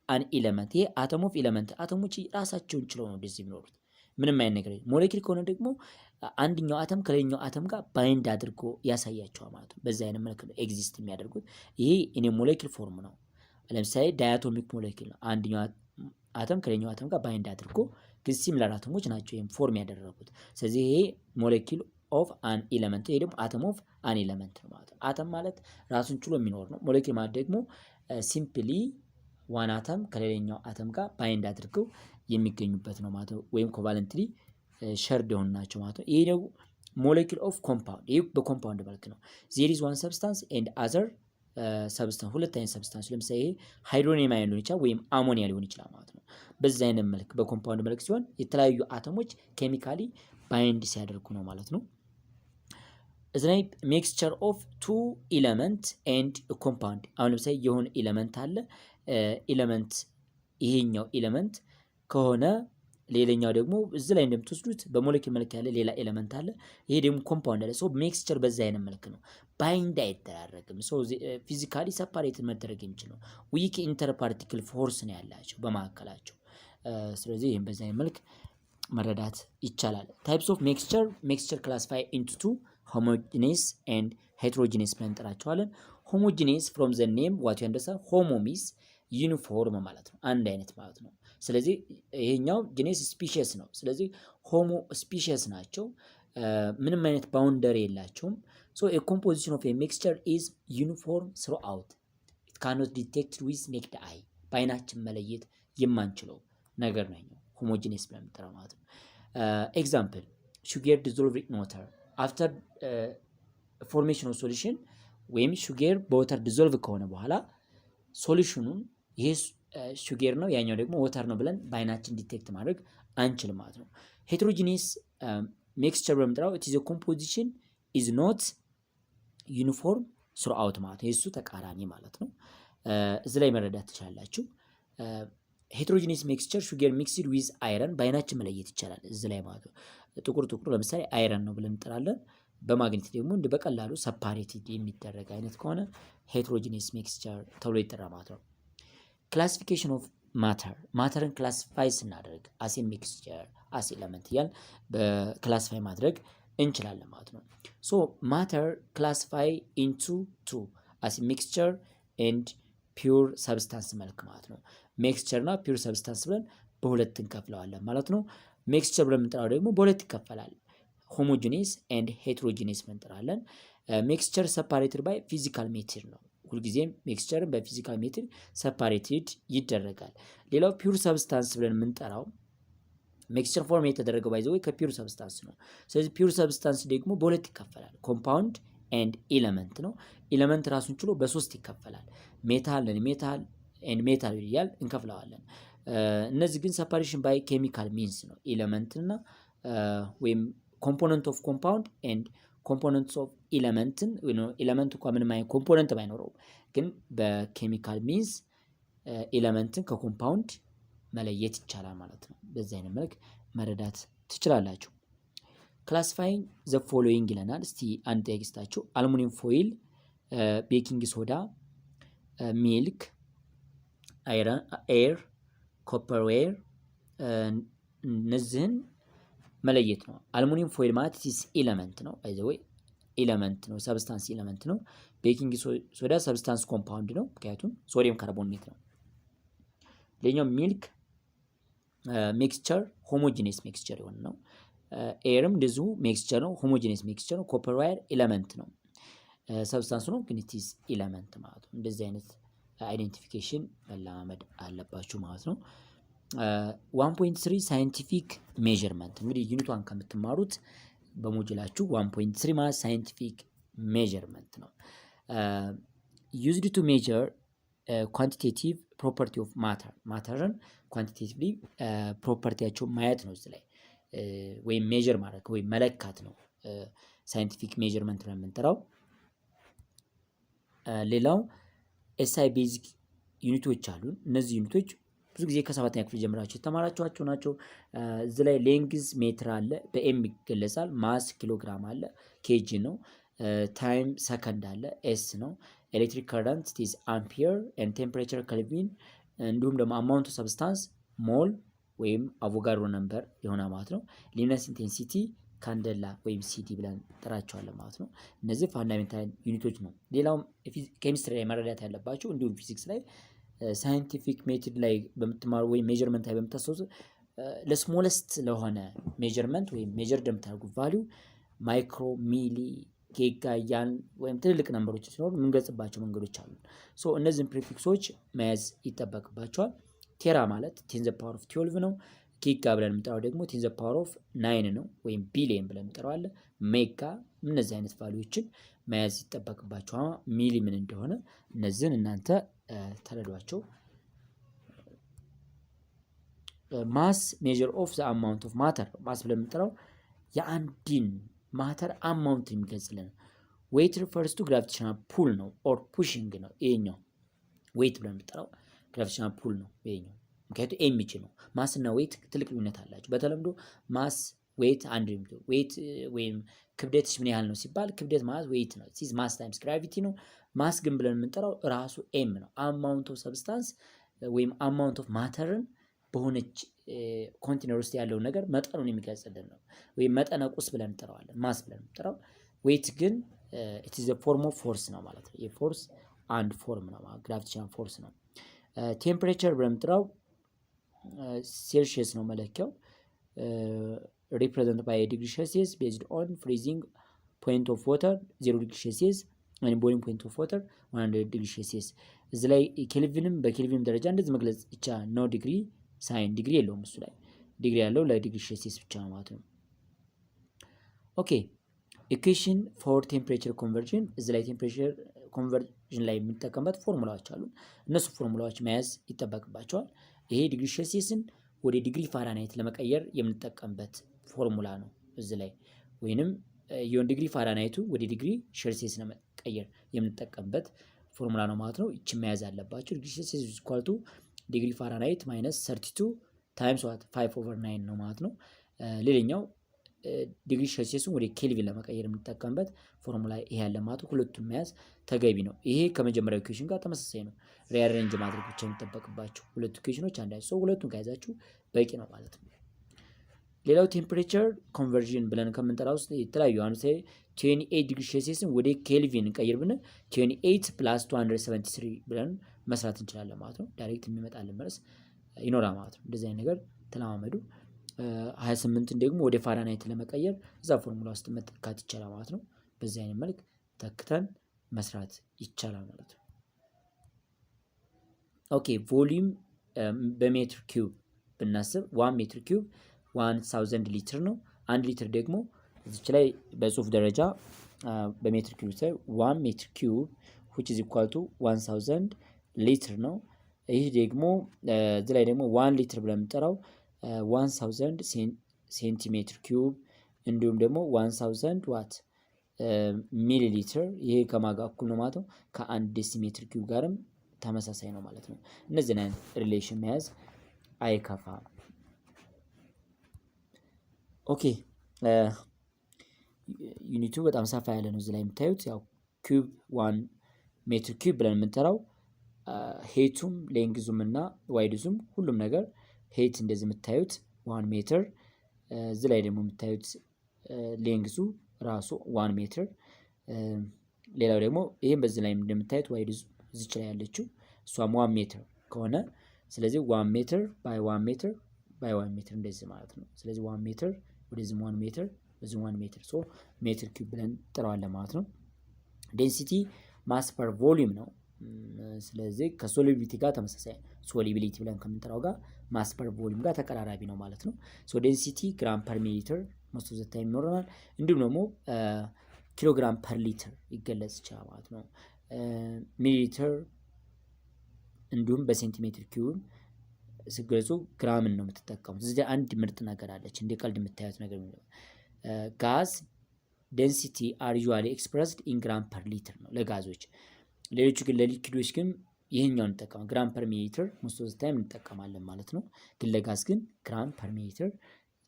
አን ኤለመንት ይሄ አተም ኦፍ ኤለመንት አተሞች ራሳቸውን ችለው ነው እንደዚህ የሚኖሩት ምንም አይነት ነገር። ሞለኪል ከሆነ ደግሞ አንድኛው አተም ከሌላኛው አተም ጋር ባይንድ አድርጎ ያሳያቸዋል ማለት ነው። በዚህ አይነት መልክ ነው ኤግዚስት የሚያደርጉት። ይሄ እኔ ሞለኪል ፎርም ነው። ለምሳሌ ዳያቶሚክ ሞለኪል ነው። አንድኛው አተም ከሌላኛው አተም ጋር ባይንድ አድርጎ ግን ሲሚላር አተሞች ናቸው ይሄን ፎርም ያደረጉት። ስለዚህ ይሄ ሞለኪል ኦፍ አን ኤለመንት፣ ይሄ ደግሞ አተም ኦፍ አን ኤለመንት ነው ማለት ነው። አተም ማለት ራሱን ችሎ የሚኖር ነው። ሞለኪል ማለት ደግሞ ሲምፕሊ ዋን አተም ከሌላኛው አተም ጋር ባይንድ አድርገው የሚገኙበት ነው ማለት ነው። ወይም ኮቫለንትሊ ሸርድ የሆኑ ናቸው ማለት ነው። ይሄ ደግሞ ሞለኪል ኦፍ ኮምፓውንድ፣ ይሄ በኮምፓውንድ መልክ ነው። ዜር ኢዝ ዋን ሰብስታንስ ኤንድ አዘር ሰብስታንስ፣ ሁለት አይነት ሰብስታንስ ለምሳሌ ይሄ ሃይድሮኒየም አዮን ሊሆን ይችላል ወይም አሞኒያ ሊሆን ይችላል ማለት ነው። በዚህ አይነት መልክ በኮምፓውንድ መልክ ሲሆን የተለያዩ አተሞች ኬሚካሊ ባይንድ ሲያደርጉ ነው ማለት ነው። እዚህ ላይ ሚክስቸር ኦፍ ቱ ኤለመንት ኤንድ ኮምፓውንድ። አሁን ለምሳሌ የሆነ ኤለመንት አለ። ኤለመንት ይሄኛው ኤለመንት ከሆነ ሌላኛው ደግሞ እዚህ ላይ እንደምትወስዱት በሞለኪል መልክ ያለ ሌላ ኤለመንት አለ። ይሄ ደግሞ ኮምፓውንድ አለ። ሶ ሚክስቸር በዛ አይነት መልክ ነው። ባይንድ አይደራረግም። ሶ ፊዚካሊ ሰፓሬት መደረግ የሚችል ነው። ዊክ ኢንተር ፓርቲክል ፎርስ ነው ያላቸው በመካከላቸው። ስለዚህ ይሄን በዛ አይነት መልክ መረዳት ይቻላል። ታይፕስ ኦፍ ሚክስቸር ሚክስቸር ክላሲፋይ ኢንቱ ቱ ሆሞጂኒየስ ኤንድ ሄትሮጂኒየስ ብለን እንጠራቸዋለን። ሆሞጂኒየስ ፍሮም ዘ ኔም ዋት ዩ አንደርስታንድ ሆሞ ሚንስ ዩኒፎርም ማለት ነው፣ አንድ አይነት ማለት ነው። ስለዚህ ይሄኛው ጂኔስ ስፒሺስ ነው። ስለዚህ ሆሞ ስፒሺስ ናቸው። ምንም አይነት ባውንደሪ የላቸውም። ሶ ኤ ኮምፖዚሽን ኦፍ ኤ ሚክስቸር ኢዝ ዩኒፎርም ስሩ አውት ኢት ካኖት ዲቴክትድ ዊዝ ኔክድ አይ በአይናችን መለየት የማንችለው ነገር ነው ሆሞጂኒየስ ብለን የምንጠራው ማለት ነው። ኤግዛምፕል ሹገር ዲዞልቭድ ኢን ዋተር አፍተር ፎርሜሽን ኦፍ ሶሉሽን ወይም ሹገር በወተር ዲዞልቭ ከሆነ በኋላ ሶሉሽኑን ይሄ ሹገር ነው ያኛው ደግሞ ወተር ነው ብለን በአይናችን ዲቴክት ማድረግ አንችልም ማለት ነው። ሄትሮጂኒየስ ሚክስቸር በምንጠራው ኢት ኢዝ ኤ ኮምፖዚሽን ኢዝ ኖት ዩኒፎርም ስሩ አውት ማለት ነው። የሱ ተቃራኒ ማለት ነው። እዚህ ላይ መረዳት ትችላላችሁ። ሄትሮጂኒየስ ሚክስቸር ሹገር ሚክስድ ዊዝ አይረን በአይናችን መለየት ይቻላል እዚህ ላይ ማለት ነው። ጥቁር ለምሳሌ አይረን ነው ብለን እንጠራለን። በማግኔት ደግሞ እንደ በቀላሉ ሰፓሬትድ የሚደረግ አይነት ከሆነ ሄትሮጂኒየስ ሚክስቸር ተብሎ ይጠራ ማለት ነው። ክላሲፊኬሽን ኦፍ ማተር ማተርን ክላሲፋይ ስናደርግ አሴ ሚክስቸር አሴ ኤለመንት እያል በክላሲፋይ ማድረግ እንችላለን ማለት ነው። ሶ ማተር ክላሲፋይ ኢንቱ ቱ አሴ ሚክስቸር ኤንድ ፒውር ሰብስታንስ መልክ ማለት ነው። ሚክስቸር እና ፒውር ሰብስታንስ ብለን በሁለት እንከፍለዋለን ማለት ነው። ሚክስቸር ብለን የምንጠራው ደግሞ በሁለት ይከፈላል። ሆሞጂኒየስ ኤንድ ሄትሮጂኒየስ እንጠራለን። ሚክስቸር ሰፓሬትድ ባይ ፊዚካል ሜትድ ነው። ሁልጊዜም ሚክስቸርን በፊዚካል ሜትድ ሰፓሬትድ ይደረጋል። ሌላው ፒውር ሰብስታንስ ብለን የምንጠራው ሚክስቸር ፎርም የተደረገው ባይ ዘ ወይ ከፒውር ሰብስታንስ ነው። ስለዚህ ፒውር ሰብስታንስ ደግሞ በሁለት ይከፈላል። ኮምፓውንድ ኤንድ ኤለመንት ነው። ኤለመንት ራሱን ችሎ በሶስት ይከፈላል። ሜታል ሜታል ኤንድ ሜታል እያል እንከፍለዋለን። እነዚህ ግን ሰፓሬሽን ባይ ኬሚካል ሚንስ ነው። ኤለመንት እና ወይም ኮምፖነንት ኦፍ ኮምፓውንድ ኤንድ ኮምፖነንትስ ኦፍ ኤለመንትን ኤለመንት እንኳ ምንም አይነት ኮምፖነንት ባይኖረው ግን በኬሚካል ሚንስ ኤለመንትን ከኮምፓውንድ መለየት ይቻላል ማለት ነው። በዚህ አይነት መልክ መረዳት ትችላላችሁ። ክላሲፋይንግ ዘ ፎሎዊንግ ይለናል። እስቲ አንድ ጥያቄ ስታችሁ አልሙኒየም ፎይል፣ ቤኪንግ ሶዳ፣ ሚልክ፣ ኤር፣ ኮፐር ዌር እነዚህን መለየት ነው። አልሙኒየም ፎይል ማለት ኢስ ኤለመንት ነው። ባይ ዘ ወይ ኤለመንት ነው፣ ሰብስታንስ ኤለመንት ነው። ቤኪንግ ሶዳ ሰብስታንስ ኮምፓውንድ ነው፣ ምክንያቱም ሶዲየም ካርቦኔት ነው። ሌላኛው ሚልክ ሚክስቸር ሆሞጂኒየስ ሚክስቸር የሆነ ነው። ኤርም እንደዚሁ ሚክስቸር ነው፣ ሆሞጂኒየስ ሚክስቸር ነው። ኮፐር ዋየር ኤለመንት ነው፣ ሰብስታንስ ነው፣ ግን ኢት ኢዝ ኤለመንት ማለት ነው። እንደዚህ አይነት አይዴንቲፊኬሽን መለማመድ አለባችሁ ማለት ነው። 1.3 ሳይንቲፊክ ሜዠርመንት እንግዲህ ዩኒቷን ከምትማሩት በሞጁላችሁ 1.3 ማለት ሳይንቲፊክ ሜዠርመንት ነው። ዩዝድ ቱ ሜዠር ኳንቲቴቲቭ ፕሮፐርቲ ኦፍ ማተር ማተርን ኳንቲቴቲቭሊ ፕሮፐርቲያቸውን ማየት ነው እዚህ ላይ ወይም ሜዠር ማድረግ ወይም መለካት ነው ሳይንቲፊክ ሜዠርመንት ነው የምንጠራው። ሌላው ኤስአይ ቤዚክ ዩኒቶች አሉ። እነዚህ ዩኒቶች ብዙ ጊዜ ከሰባተኛ ክፍል ጀምራችሁ የተማራችኋቸው ናቸው። እዚህ ላይ ሌንግዝ ሜትር አለ፣ በኤም ይገለጻል። ማስ ኪሎግራም አለ፣ ኬጂ ነው። ታይም ሰከንድ አለ፣ ኤስ ነው። ኤሌክትሪክ ከረንት ኢዝ አምፒየር ኤንድ ቴምፕሬቸር ከልቪን። እንዲሁም ደግሞ አማውንት ኦፍ ሰብስታንስ ሞል ወይም አቮጋድሮ ነምበር የሆነ ማለት ነው። ሉሚነስ ኢንቴንሲቲ ካንደላ ወይም ሲዲ ብለን እንጠራቸዋለን ማለት ነው። እነዚህ ፋንዳሜንታል ዩኒቶች ነው። ሌላውም ኬሚስትሪ ላይ መረዳት ያለባቸው እንዲሁም ፊዚክስ ላይ ሳይንቲፊክ ሜቶድ ላይ በምትማሩ ወይም ሜዠርመንት ላይ በምታስታውሱ ለስሞለስት ለሆነ ሜዠርመንት ወይም ሜዠር እንደምታደርጉ ቫልዩ ማይክሮ፣ ሚሊ፣ ጌጋ ያን ወይም ትልልቅ ነምበሮች ሲኖሩ የምንገልጽባቸው መንገዶች አሉ። ሶ እነዚህን ፕሪፊክሶች መያዝ ይጠበቅባቸዋል። ቴራ ማለት 10 ዘ ፓወር ኦፍ 12 ነው። ጊጋ ብለን የምንጠራው ደግሞ 10 ዘ ፓወር ኦፍ 9 ነው፣ ወይም ቢሊየን ብለን እንጠራዋለን። ሜጋ እነዚህ አይነት ቫልዩዎችን መያዝ ይጠበቅባቸዋል። ሚሊ ምን እንደሆነ እነዚህን እናንተ ተረዷቸው። ማስ ሜዠር ኦፍ ዘ አማውንት ኦፍ ማተር ማስ ብለን የምንጠራው የአንድን ማተር አማውንት የሚገልጽልን። ዌይት ሪፈርስ ቱ ግራቪቴሽናል ፑል ነው ኦር ፑሽንግ ነው። ይሄኛው ዌይት ብለን የምንጠራው ግራቪቴሽናል ፑል ነው ይሄኛው፣ ምክንያቱም ኤምጂ ነው። ማስ እና ዌይት ትልቅ ልዩነት አላቸው። በተለምዶ ማስ ዌይት አንድ ነው። ዌይት ወይም ክብደትሽ ምን ያህል ነው ሲባል ክብደት ማለት ዌይት ነው። ሲዝ ማስ ታይምስ ግራቪቲ ነው። ማስ ግን ብለን የምንጠራው ራሱ ኤም ነው። አማውንት ኦፍ ሰብስታንስ ወይም አማውንት ኦፍ ማተርን በሆነች ኮንቴነር ውስጥ ያለውን ነገር መጠኑን የሚገልጽልን ነው፣ ወይም መጠነ ቁስ ብለን እንጠራዋለን። ማስ ብለን እንጠራው። ዌይት ግን ኢት ኢዝ ኤ ፎርም ኦፍ ፎርስ ነው ማለት ነው። የፎርስ አንድ ፎርም ነው ማለት ግራቪቴሽናል ፎርስ ነው። ቴምፕሬቸር ብለን እንጠራው ሴልሺየስ ነው መለኪያው። ሪፕሬዘንት ባይ ዲግሪ ሴልሺየስ ቤዝድ ኦን ፍሪዚንግ ፖይንት ኦፍ ዋተር 0 ዲግሪ ሴልሺየስ ወይም ቦይሊንግ ፖይንት ኦፍ ዋተር 100 ዲግሪ ሴልሺየስ። እዚህ ላይ ኬልቪንም በኬልቪንም ደረጃ እንደዚህ መግለጽ ይቻላል። ኖ ዲግሪ ሳይን ዲግሪ የለውም እሱ ላይ ዲግሪ ያለው ለዲግሪ ሴልሺየስ ብቻ ነው ማለት ነው። ኦኬ ኢኩዌሽን ፎር ቴምፕሬቸር ኮንቨርዥን። እዚህ ላይ ቴምፕሬቸር ኮንቨርዥን ላይ የምንጠቀምበት ፎርሙላዎች አሉ። እነሱ ፎርሙላዎች መያዝ ይጠበቅባቸዋል። ይሄ ዲግሪ ሴልሺየስን ወደ ዲግሪ ፋራናይት ለመቀየር የምንጠቀምበት ፎርሙላ ነው እዚህ ላይ፣ ወይንም የሆነ ዲግሪ ፋራናይቱ ወደ ዲግሪ ሴልሺየስ ለመቀየር የምንጠቀምበት ፎርሙላ ነው ማለት ነው። ይቺ መያዝ አለባቸው። ዲግሪ ሴልሺየስ ኢዝ ኢኳል ቱ ዲግሪ ፋራናይት ማይነስ 32 ታይምስ ዋት 5/9 ነው ማለት ነው። ሌላኛው ዲግሪ ሴልሺየስን ወደ ኬልቪን ለመቀየር የምንጠቀምበት ፎርሙላ ይሄ ያለ ማለት ነው። ሁለቱም መያዝ ተገቢ ነው። ይሄ ከመጀመሪያው ኢኩዌሽን ጋር ተመሳሳይ ነው። ሪአሬንጅ ማድረግ ብቻ የሚጠበቅባቸው ሁለቱ ኢኩዌሽኖች አንድ አይነት ሰው ሁለቱን ከያዛችሁ በቂ ነው ማለት ነው። ሌላው ቴምፕሬቸር ኮንቨርዥን ብለን ከምንጠራው ውስጥ የተለያዩ አሁን 28 ዲግሪ ሴልሺየስን ወደ ኬልቪን እንቀይር ብንል 28 ፕላስ 273 ብለን መስራት እንችላለን ማለት ነው። ዳይሬክት የሚመጣልን መልስ ይኖራል ማለት ነው። እንደዚህ አይነት ነገር ተለማመዱ። 28ን ደግሞ ወደ ፋራናይት ለመቀየር እዛ ፎርሙላ ውስጥ መተካት ይቻላል ማለት ነው። በዚህ አይነት መልክ ተክተን መስራት ይቻላል ማለት ነው። ኦኬ ቮሊዩም በሜትር ኪዩብ ብናስብ 1 ሜትር ኪዩብ 1000 ሊትር ነው። 1 ሊትር ደግሞ እዚች ላይ በጽሁፍ ደረጃ በሜትር ኪዩብ ላይ 1 ሜትር ኪዩብ which is equal to 1000 ሊትር ነው። ይህ ደግሞ እዚህ ላይ ደግሞ 1 ሊትር ብለን የምንጠራው 1000 ሴንቲሜትር ኪዩብ እንዲሁም ደግሞ 1000 ዋት ሚሊ ሊትር። ይሄ ከማጋ እኩል ነው ማለት ነው። ከ1 ዴሲሜትር ኪዩብ ጋርም ተመሳሳይ ነው ማለት ነው። እነዚህን አይነት ሪሌሽን መያዝ አይከፋም። ኦኬ ዩኒቱ በጣም ሰፋ ያለ ነው። እዚህ ላይ የምታዩት ያው ኪዩብ 1 ሜትር ኪዩብ ብለን የምንጠራው ሄቱም ሌንግዙም እና ዋይድዙም ሁሉም ነገር ሄት እንደዚህ የምታዩት 1 ሜትር። እዚህ ላይ ደግሞ የምታዩት ሌንግዙ ራሱ 1 ሜትር ሌላው ደግሞ ይሄን በዚህ ላይ እንደምታዩት ዋይድ እዚች ላይ ያለችው እሷም 1 ሜትር ከሆነ ስለዚህ 1 ሜትር ባይ 1 ሜትር ባይ 1 ሜትር እንደዚህ ማለት ነው። ስለዚህ 1 ሜትር ወደዚህ 1 ሜትር በዚህ 1 ሜትር ሶ ሜትር ኪዩብ ብለን ጥረዋለን ማለት ነው። ዴንሲቲ ማስ ፐር ቮሊዩም ነው። ስለዚህ ከሶሊቢሊቲ ጋር ተመሳሳይ ሶሊቢሊቲ ብለን ከምንጠራው ጋር ማስ ፐር ቮሊዩም ጋር ተቀራራቢ ነው ማለት ነው። ሶ ዴንሲቲ ግራም ፐር ሚሊሊትር ሞስት ኦፍ ዘ ታይም ይኖረናል። እንዲሁም ደግሞ ኪሎግራም ፐር ሊትር ይገለጽ ይችላል ማለት ነው። ሚሊሊትር እንዲሁም በሴንቲሜትር ኪዩብ ሲገልጹ ግራምን ነው የምትጠቀሙት። እዚህ አንድ ምርጥ ነገር አለች እንደ ቀልድ የምታዩት ነገር ጋዝ ዴንሲቲ አር ዩዥዋሊ ኤክስፕረስድ ኢን ግራም ፐር ሊትር ነው ለጋዞች። ሌሎቹ ግን ለሊኪዶች ግን ይህኛውን እንጠቀማለን ግራም ፐር ሚሊሊትር ሞስት ኦፍ ዘ ታይም እንጠቀማለን ማለት ነው። ግን ለጋዝ ግን ግራም ፐር ሚሊሊትር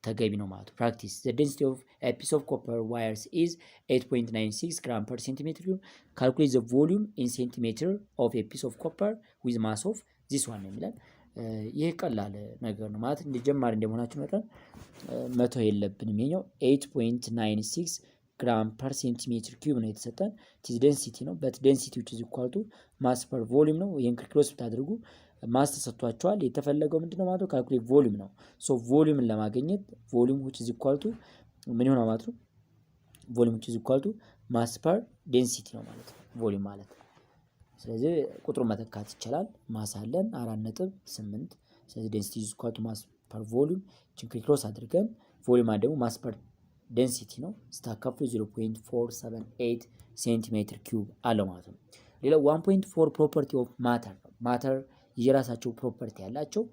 ተገቢ ነው ማለት ነው። ፕራክቲስ ዘ ዴንሲቲ ኦፍ ኤ ፒስ ኦፍ ኮፐር ዋየርስ ኢዝ 8.96 ግራም ፐር ሴንቲሜትር ኪዩብ ካልኩሌት ዘ ቮሊዩም ኢን ሴንቲሜትር ኦፍ ኤ ፒስ ኦፍ ኮፐር ዊዝ ማስ ኦፍ ዚስ ዋን ነው የሚለን። ይህ ቀላል ነገር ነው ማለት እንደ ጀማሪ እንደመሆናችን መጠን መቶ የለብንም። ይሄኛው 8.96 ግራም ፐር ሴንቲሜትር ኪዩብ ነው የተሰጠን። ቲዝ ዴንሲቲ ነው በት ዴንሲቲ which is equal to ማስ ፐር ቮሊዩም ነው። ይሄን ክሎስ ብታደርጉ ማስ ተሰጥቷቸዋል። የተፈለገው ምንድነው ማለት ነው ካልኩሌት ቮሊዩም ነው። ሶ ቮሊዩምን ለማግኘት ቮሊዩም which is equal to ምን ይሆናል ማለት ነው ቮሊዩም which is equal to ማስ ፐር ዴንሲቲ ነው ማለት ነው ቮሊዩም ማለት። ስለዚህ ቁጥሩን መተካት ይቻላል። ማስ አለን 4.8 ስለዚህ ዴንሲቲ is equal to ማስ ፐር ቮሊዩም ችን ክሎስ አድርገን ቮሊዩም ደግሞ ማስ ፐር ዴንሲቲ ነው ስታካፍሉ 0.478 ሴንቲሜትር ኪዩብ አለው ማለት ነው። ሌላው 1.4 ፕሮፐርቲ ኦፍ ማተር ነው። ማተር የራሳቸው ፕሮፐርቲ ያላቸው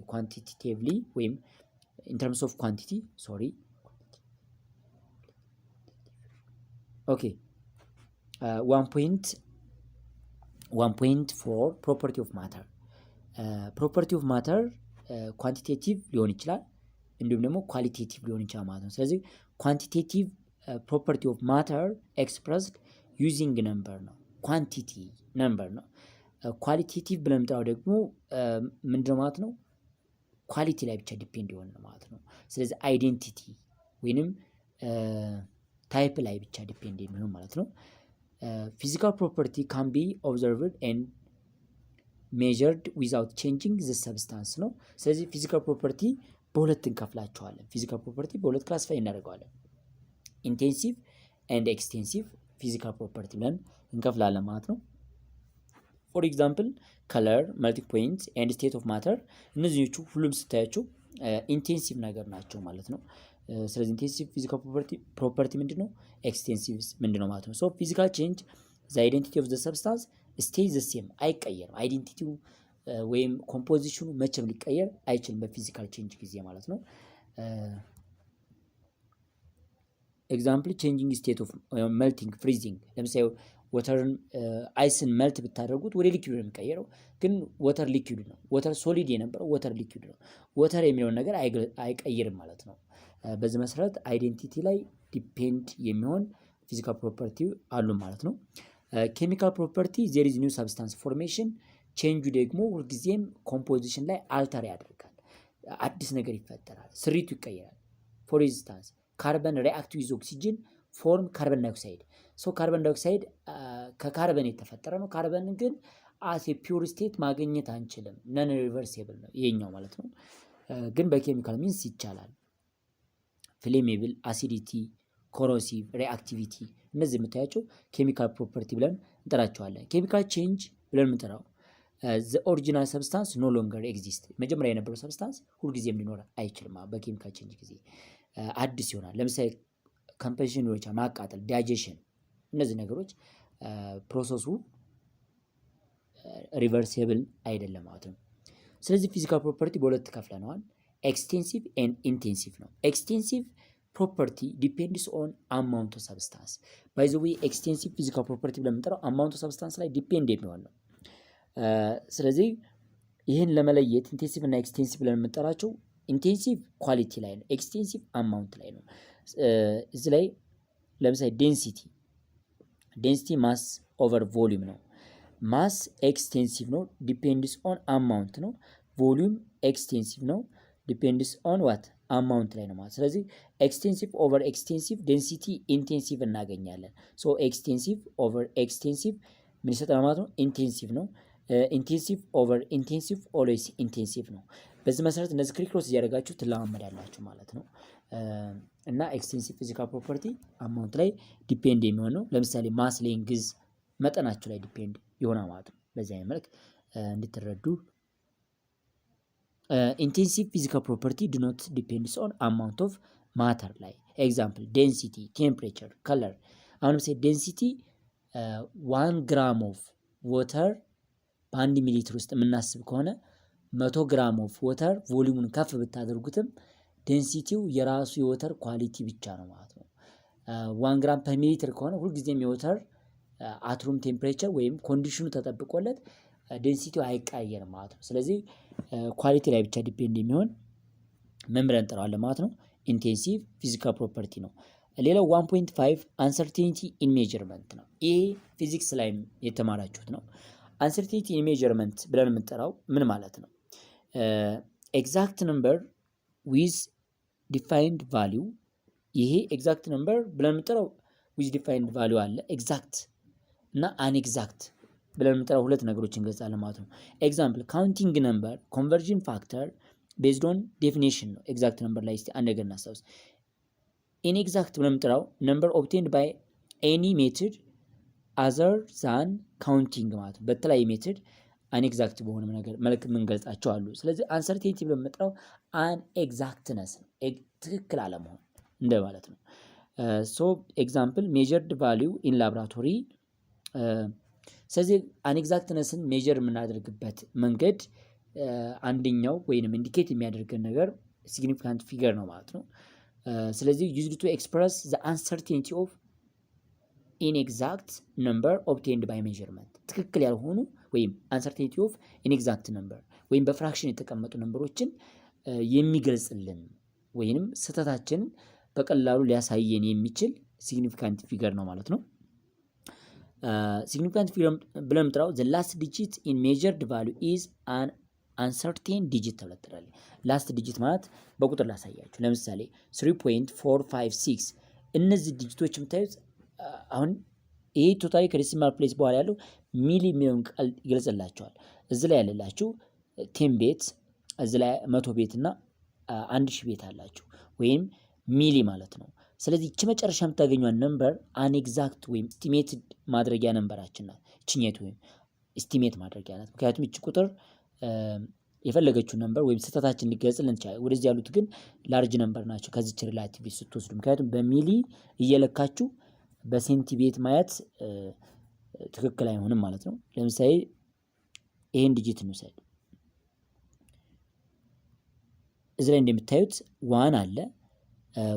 ኳንቲቲቭሊ ወይም ኢን ተርምስ ኦፍ ኳንቲቲ ሶሪ ኦኬ 1.4 ፕሮፐርቲ ኦፍ ማተር ፕሮፐርቲ ኦፍ ማተር ኳንቲቴቲቭ ሊሆን ይችላል እንዲሁም ደግሞ ኳሊቴቲቭ ሊሆን ይችላል ማለት ነው። ስለዚህ ኳንቲቴቲቭ ፕሮፐርቲ ኦፍ ማተር ኤክስፕረስድ ዩዚንግ ነምበር ነው ኳንቲቲ ነምበር ነው። ኳሊቴቲቭ ብለን የምንጠራው ደግሞ ምንድነው ማለት ነው ኳሊቲ ላይ ብቻ ዲፔንድ የሆነ ነው ማለት ነው። ስለዚህ አይዴንቲቲ ወይንም ታይፕ ላይ ብቻ ዲፔንድ የሚሆን ማለት ነው። ፊዚካል ፕሮፐርቲ ካን ቢ ኦብዘርቭድ ኤንድ ሜዠርድ ዊዛውት ቼንጂንግ ዘ ሰብስታንስ ነው። ስለዚህ ፊዚካል ፕሮፐርቲ በሁለት እንከፍላቸዋለን። ፊዚካል ፕሮፐርቲ በሁለት ክላሲፋይ እናደርገዋለን። ኢንቴንሲቭ ኤንድ ኤክስቴንሲቭ ፊዚካል ፕሮፐርቲ ብለን እንከፍላለን ማለት ነው። ፎር ኤግዛምፕል ከለር፣ መልቲንግ ፖይንት ኤንድ ስቴት ኦፍ ማተር እነዚህኞቹ ሁሉም ስታያቸው ኢንቴንሲቭ ነገር ናቸው ማለት ነው። ስለዚህ ኢንቴንሲቭ ፊዚካል ፕሮፐርቲ ምንድን ነው፣ ኤክስቴንሲቭ ምንድን ነው ማለት ነው። ሶ ፊዚካል ቼንጅ ዘ አይዴንቲቲ ኦፍ ዘ ሰብስታንስ ስቴይ ዘ ሴም አይቀየርም። አይዴንቲቲው ወይም ኮምፖዚሽኑ መቼም ሊቀየር አይችልም በፊዚካል ቼንጅ ጊዜ ማለት ነው። ኤግዛምፕል ቼንጂንግ ስቴት ኦፍ መልቲንግ ፍሪዚንግ ለምሳሌ ወተርን አይስን መልት ብታደርጉት ወደ ሊኪድ ነው የሚቀየረው። ግን ወተር ሊኪድ ነው። ወተር ሶሊድ የነበረው ወተር ሊኪድ ነው። ወተር የሚለውን ነገር አይቀይርም ማለት ነው። በዚህ መሰረት አይዴንቲቲ ላይ ዲፔንድ የሚሆን ፊዚካል ፕሮፐርቲ አሉ ማለት ነው። ኬሚካል ፕሮፐርቲ ዜር ኢዝ ኒው ሳብስታንስ ፎርሜሽን ቼንጁ ደግሞ ሁልጊዜም ኮምፖዚሽን ላይ አልተር ያደርጋል። አዲስ ነገር ይፈጠራል፣ ስሪቱ ይቀየራል። ፎር ኢንስታንስ ካርበን ሪአክት ዊዝ ኦክሲጅን ፎርም ካርበን ዳይኦክሳይድ። ሶ ካርበን ዳይኦክሳይድ ከካርበን የተፈጠረ ነው። ካርበን ግን አስ ፒውር ስቴት ማግኘት አንችልም። ነን ሪቨርሲብል ነው ይሄኛው ማለት ነው። ግን በኬሚካል ሚንስ ይቻላል። ፍሌሜብል፣ አሲዲቲ፣ ኮሮሲቭ፣ ሪአክቲቪቲ እነዚህ የምታያቸው ኬሚካል ፕሮፐርቲ ብለን እንጠራቸዋለን። ኬሚካል ቼንጅ ብለን የምንጠራው ዘ ኦሪጂናል ሰብስታንስ ኖ ሎንገር ኤግዚስት መጀመሪያ የነበረው ሰብስታንስ ሁልጊዜም ሊኖር አይችልም። በኬሚካል ቼንጅ ጊዜ አዲስ ይሆናል። ለምሳሌ ኮምፕሬሽን ሊሆን ይችላል፣ ማቃጠል፣ ዳይጀሽን እነዚህ ነገሮች ፕሮሰሱ ሪቨርሲብል አይደለም ማለት ነው። ስለዚህ ፊዚካል ፕሮፐርቲ በሁለት ከፍለነዋል። ኤክስቴንሲቭ ኤንድ ኢንቴንሲቭ ነው። ኤክስቴንሲቭ ፕሮፐርቲ ዲፔንድስ ኦን አማውንት ኦፍ ሰብስታንስ። ባይ ዘ ዌይ ኤክስቴንሲቭ ፊዚካል ፕሮፐርቲ ብለን የምንጠራው አማውንት ኦፍ ሰብስታንስ ላይ ዲፔንድ የሚሆን ነው። ስለዚህ ይህን ለመለየት ኢንቴንሲቭ እና ኤክስቴንሲቭ ብለን የምንጠራቸው ኢንቴንሲቭ ኳሊቲ ላይ ነው፣ ኤክስቴንሲቭ አማውንት ላይ ነው። እዚህ ላይ ለምሳሌ ዴንሲቲ ማስ ኦቨር ቮሊዩም ነው። ማስ ኤክስቴንሲቭ ነው፣ ዲፔንድስ ኦን አማውንት ነው። ቮሊዩም ኤክስቴንሲቭ ነው፣ ዲፔንድስ ኦን ዋት አማውንት ላይ ነው ማለት። ስለዚህ ኤክስቴንሲቭ ኦቨር ኤክስቴንሲቭ ዴንሲቲ ኢንቴንሲቭ እናገኛለን። ሶ ኤክስቴንሲቭ ኦቨር ኤክስቴንሲቭ ምን ይሰጠናል ማለት ነው? ኢንቴንሲቭ ነው። ኢንቴንሲቭ ኦቨር ኢንቴንሲቭ ኦልዌይስ ኢንቴንሲቭ ነው። በዚህ መሰረት እነዚህ ክሪክሎስ እያደረጋችሁ ትለማመዳላችሁ ማለት ነው። እና ኤክስቴንሲቭ ፊዚካል ፕሮፐርቲ አማውንት ላይ ዲፔንድ የሚሆን ነው። ለምሳሌ ማስ፣ ሌንግዝ መጠናቸው ላይ ዲፔንድ ይሆናል ማለት ነው። በዚህ አይነት መልክ እንድትረዱ። ኢንቴንሲቭ ፊዚካል ፕሮፐርቲ ዱ ኖት ዲፔንድስ ኦን አማውንት ኦፍ ማተር ላይ ኤግዛምፕል ዴንሲቲ፣ ቴምፕሬቸር፣ ከለር። አሁን ለምሳሌ ዴንሲቲ 1 ግራም ኦፍ ወተር በ1 ሚሊሊትር ውስጥ የምናስብ ከሆነ 100 ግራም ኦፍ ወተር ቮሊዩሙን ከፍ ብታደርጉትም ዴንሲቲው የራሱ የወተር ኳሊቲ ብቻ ነው ማለት ነው። 1 ግራም ፐር ሚሊሊትር ከሆነ ሁልጊዜም የወተር አትሩም ቴምፕሬቸር ወይም ኮንዲሽኑ ተጠብቆለት ዴንሲቲው አይቀየርም ማለት ነው። ስለዚህ ኳሊቲ ላይ ብቻ ዲፔንድ የሚሆን ምን ብለን እንጠራዋለን ማለት ነው? ኢንቴንሲቭ ፊዚካል ፕሮፐርቲ ነው። ሌላው 1.5 አንሰርቴኒቲ ኢን ሜጀርመንት ነው። ይሄ ፊዚክስ ላይ የተማራችሁት ነው። አንሰርቴኒቲ ኢን ሜጀርመንት ብለን የምንጠራው ምን ማለት ነው? ኤግዛክት ነምበር ዊዝ ዲፋይንድ ቫሊዩ። ይሄ ኤግዛክት ነምበር ብለን የምንጠራው ዊዝ ዲፋይንድ ቫሊዩ አለ። ኤግዛክት እና አንኤግዛክት ብለን የምንጠራው ሁለት ነገሮችን እንገልጻለን ማለት ነው። ኤግዛምፕል ካውንቲንግ ነምበር ኮንቨርዥን ፋክተር ቤዝድ ኦን ዴፊኒሽን ነው። ኤግዛክት ነምበር ላይ እስቲ አንድ ነገር እናስታውስ። ኢንኤግዛክት ብለን የምንጠራው ነምበር ኦብቴንድ ባይ ኤኒ ሜትድ አዘር ዛን ካውንቲንግ ማለት ነው። በተለያየ ሜትድ አንኤግዛክት በሆነ ነገር መልክ የምንገልጻቸው አሉ። ስለዚህ አንሰርቴኒቲ ብለን የምንጠራው አንኤግዛክትነስ ነው፣ ትክክል አለመሆን እንደ ማለት ነው። ሶ ኤግዛምፕል ሜጀርድ ቫሊዩ ኢን ላብራቶሪ። ስለዚህ አንኤግዛክትነስን ሜጀር የምናደርግበት መንገድ አንደኛው ወይንም ኢንዲኬት የሚያደርገን ነገር ሲግኒፊካንት ፊገር ነው ማለት ነው። ስለዚህ ዩዝድ ቱ ኤክስፕረስ ዘ አንሰርቴኒቲ ኦፍ ኢንኤግዛክት ነምበር ኦብቴንድ ባይ ሜዥርመንት። ትክክል ያልሆኑ ወይም አንሰርቴኒቲ ኦፍ ኢንኤግዛክት ነምበር ወይም በፍራክሽን የተቀመጡ ነምበሮችን የሚገልጽልን ወይንም ስህተታችንን በቀላሉ ሊያሳየን የሚችል ሲግኒፊካንት ፊገር ነው ማለት ነው። ሲግኒፊካንት ፊገር ብለን የምንጠራው ዘ ላስት ዲጂት ኢን ሜጀርድ ቫሉ ኢዝ አን አንሰርቴን ዲጂት ተብላ ትጠራለች። ላስት ዲጂት ማለት በቁጥር ላሳያችሁ። ለምሳሌ 3.456 እነዚህ ዲጂቶች የምታዩት አሁን ይሄ ቶታሊ ከዴሲማል ፕሌስ በኋላ ያለው ሚሊ የሚለውን ቃል ይገልጽላቸዋል። እዚህ ላይ ያለላችሁ 10 ቤት፣ እዚህ ላይ 100 ቤት እና 1000 ቤት አላችሁ ወይም ሚሊ ማለት ነው። ስለዚህ እቺ መጨረሻ የምታገኟን ነምበር አንኤግዛክት ወይም ኤስቲሜትድ ማድረጊያ ነምበራችን ናት። እቺኛቱ ወይም ኤስቲሜት ማድረጊያ ናት። ምክንያቱም እቺ ቁጥር የፈለገችው ነምበር ወይም ስህተታችን ሊገልጽልን ይችላል። ወደዚህ ያሉት ግን ላርጅ ነምበር ናቸው ከዚች ሪላቲቭ ስትወስዱ። ምክንያቱም በሚሊ እየለካችሁ በሴንቲ ቤት ማየት ትክክል አይሆንም ማለት ነው። ለምሳሌ ይሄን ዲጂት እንውሰድ። እዚህ ላይ እንደምታዩት ዋን አለ፣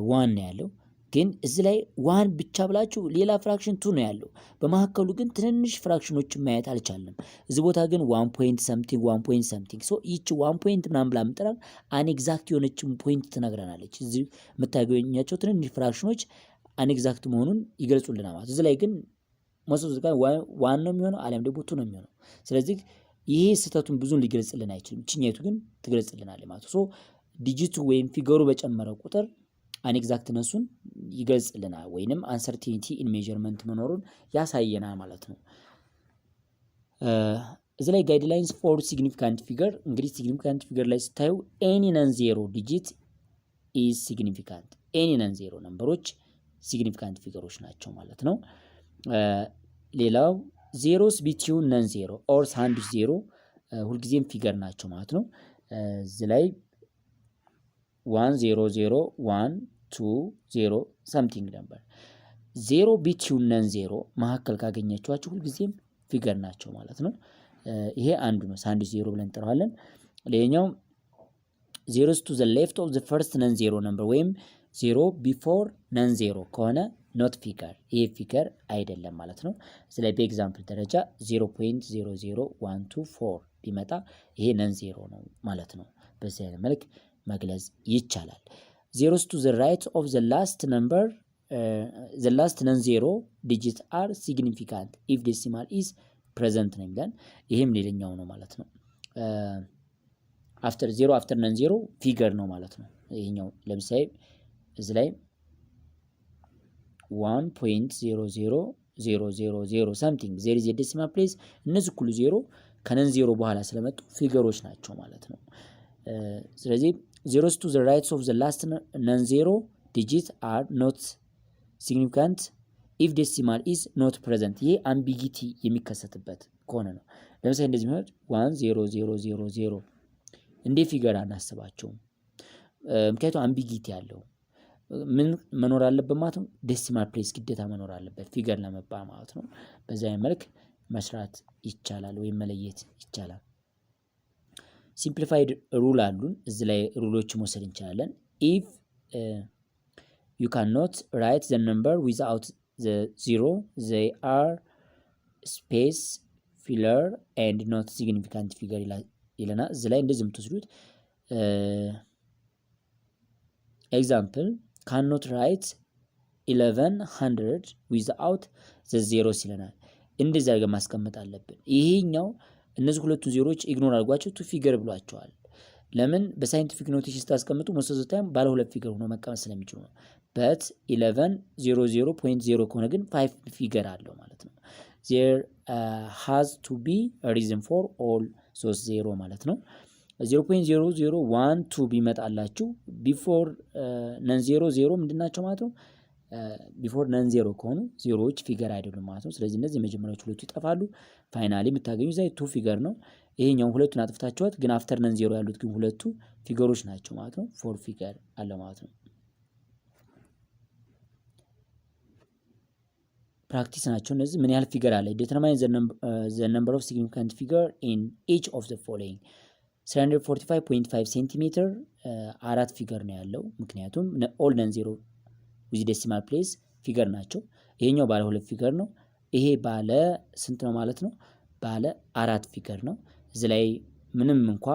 ዋን ነው ያለው። ግን እዚህ ላይ ዋን ብቻ ብላችሁ ሌላ ፍራክሽን ቱ ነው ያለው። በመካከሉ ግን ትንንሽ ፍራክሽኖችን ማየት አልቻለም። እዚህ ቦታ ግን 1 ፖይንት ሰምቲንግ 1 ፖይንት ሰምቲንግ ሶ ይቺ 1 ፖይንት ምናምን ብላ የምጠራው አንኤግዛክት የሆነችን ፖይንት ትነግረናለች። እዚህ የምታገኛቸው ትንንሽ ፍራክሽኖች አንኤግዛክት መሆኑን ይገልጹልናል ማለት። እዚህ ላይ ግን መስሎ ጋር ዋን ነው የሚሆነው አሊያም ደግሞ ቱ ነው የሚሆነው። ስለዚህ ይሄ ስህተቱን ብዙን ሊገልጽልን አይችልም። እቺኛቱ ግን ትገልጽልናለች ማለት ነው። ሶ ዲጂቱ ወይም ፊገሩ በጨመረ ቁጥር አንኤግዛክትነሱን ይገልጽልናል ወይንም አንሰርቴኒቲ ኢን ሜዥርመንት መኖሩን ያሳየናል ማለት ነው። እዚህ ላይ ጋይድላይንስ ፎር ሲግኒፊካንት ፊገር። እንግዲህ ሲግኒፊካንት ፊገር ላይ ስታዩ ኤኒ ነን ዜሮ ዲጂት ኢዝ ሲግኒፊካንት። ኤኒ ነን ዜሮ ነምበሮች ሲግኒፊካንት ፊገሮች ናቸው ማለት ነው። ሌላው ዜሮስ ቢትዊን ነን ዜሮ ኦር ሳንድዊች ዜሮ ሁልጊዜም ፊገር ናቸው ማለት ነው። እዚህ ላይ 1 0 0 1 2 0 ሰምቲንግ ነበር። ዜሮ ቢትዊን ነን ዜሮ መካከል ካገኛችኋቸው ሁልጊዜም ፊገር ናቸው ማለት ነው። ይሄ አንዱ ነው፣ ሳንድዊች ዜሮ ብለን እንጠራዋለን። ሌላኛው ዜሮስ ቱ ዘ ሌፍት ኦፍ ዘ ፈርስት ነን ዜሮ ነምበር ወይም ዜሮ ቢፎር ነን ዜሮ ከሆነ ኖት ፊገር፣ ይሄ ፊገር አይደለም ማለት ነው። ስለዚህ በኤግዛምፕል ደረጃ 0.00124 ቢመጣ ይሄ ነን ዜሮ ነው ማለት ነው። በዚህ አይነት መልክ መግለጽ ይቻላል። ዜሮስ ቱ ዘ ራይት ኦፍ ዘ ላስት ነምበር ዘ ላስት ነን ዜሮ ዲጂት አር ሲግኒፊካንት ኢፍ ዴሲማል ኢዝ ፕሬዘንት ነው የሚለን። ይሄም ሌላኛው ነው ማለት ነው። አፍተር ዜሮ አፍተር ነን ዜሮ ፊገር ነው ማለት ነው። ይሄኛው ለምሳሌ እዚህ ላይ 1.0000 something ዜር ኢዝ ዴሲማል ፕሌስ እነዚህ ሁሉ ዜሮ ከነን ዜሮ በኋላ ስለመጡ ፊገሮች ናቸው ማለት ነው። ስለዚህ zeros to the rights of the last non zero digit are not significant if decimal is not present ይሄ አምቢጊቲ የሚከሰትበት ከሆነ ነው። ለምሳሌ እንደዚህ ማለት 10000 እንደ ፊገር አናስባቸውም። ምክንያቱም አምቢጊቲ ያለው ምን መኖር አለበት ማለት ነው። ዴሲማል ፕሌስ ግዴታ መኖር አለበት ፊገር ለመባል ማለት ነው። በዛ መልክ መስራት ይቻላል ወይም መለየት ይቻላል። ሲምፕሊፋይድ ሩል አሉን እዚህ ላይ ሩሎች መውሰድ እንችላለን። if you cannot write the number without the zero they are space filler and not significant figure ይለናል። እዚህ ላይ እንደዚህ የምትወስዱት example cannot write 1100 without the zeros ይለናል። እንደዚህ አድርገን ማስቀመጥ አለብን። ይሄኛው እነዚህ ሁለቱን ዜሮዎች ኢግኖር አድርጓቸው ቱ ፊገር ብሏቸዋል። ለምን በሳይንቲፊክ ኖቴሽን ስታስቀምጡ most of the time ባለ ሁለት ፊገር ሆኖ መቀመጥ ስለሚችሉ ነው። but 1100.0 ከሆነ ግን 5 ፊገር አለው ማለት ነው። there has to be a reason for all those zero ማለት ነው። 0.0012 ቢመጣላችሁ ቢፎር ነን 00 ምንድናቸው ማለት ነው። ቢፎር ነን 0 ከሆኑ ዜሮዎች ፊገር አይደሉም ማለት ነው። ስለዚህ እነዚህ የመጀመሪያዎቹ ሁለቱ ይጠፋሉ። ፋይናሊ የምታገኙ ዛይ ቱ ፊገር ነው። ይሄኛው ሁለቱን አጥፍታችኋት ግን አፍተር ነን 0 ያሉት ግን ሁለቱ ፊገሮች ናቸው ማለት ነው። ፎር ፊገር አለ ማለት ነው። ፕራክቲስ ናቸው እነዚህ። ምን ያህል ፊገር አለ? ዲተርማይን ዘ ነምበር ኦፍ ሲግኒፊካንት ፊገር ኢን ኢች ኦፍ ዘ ፎሎዊንግ 345.5 ሴንቲሜትር አራት ፊገር ነው ያለው። ምክንያቱም ኦል ነን 0 ዊዝ ዴሲማል ፕሌስ ፊገር ናቸው። ይሄኛው ባለ ሁለት ፊገር ነው። ይሄ ባለ ስንት ነው ማለት ነው? ባለ አራት ፊገር ነው። እዚህ ላይ ምንም እንኳ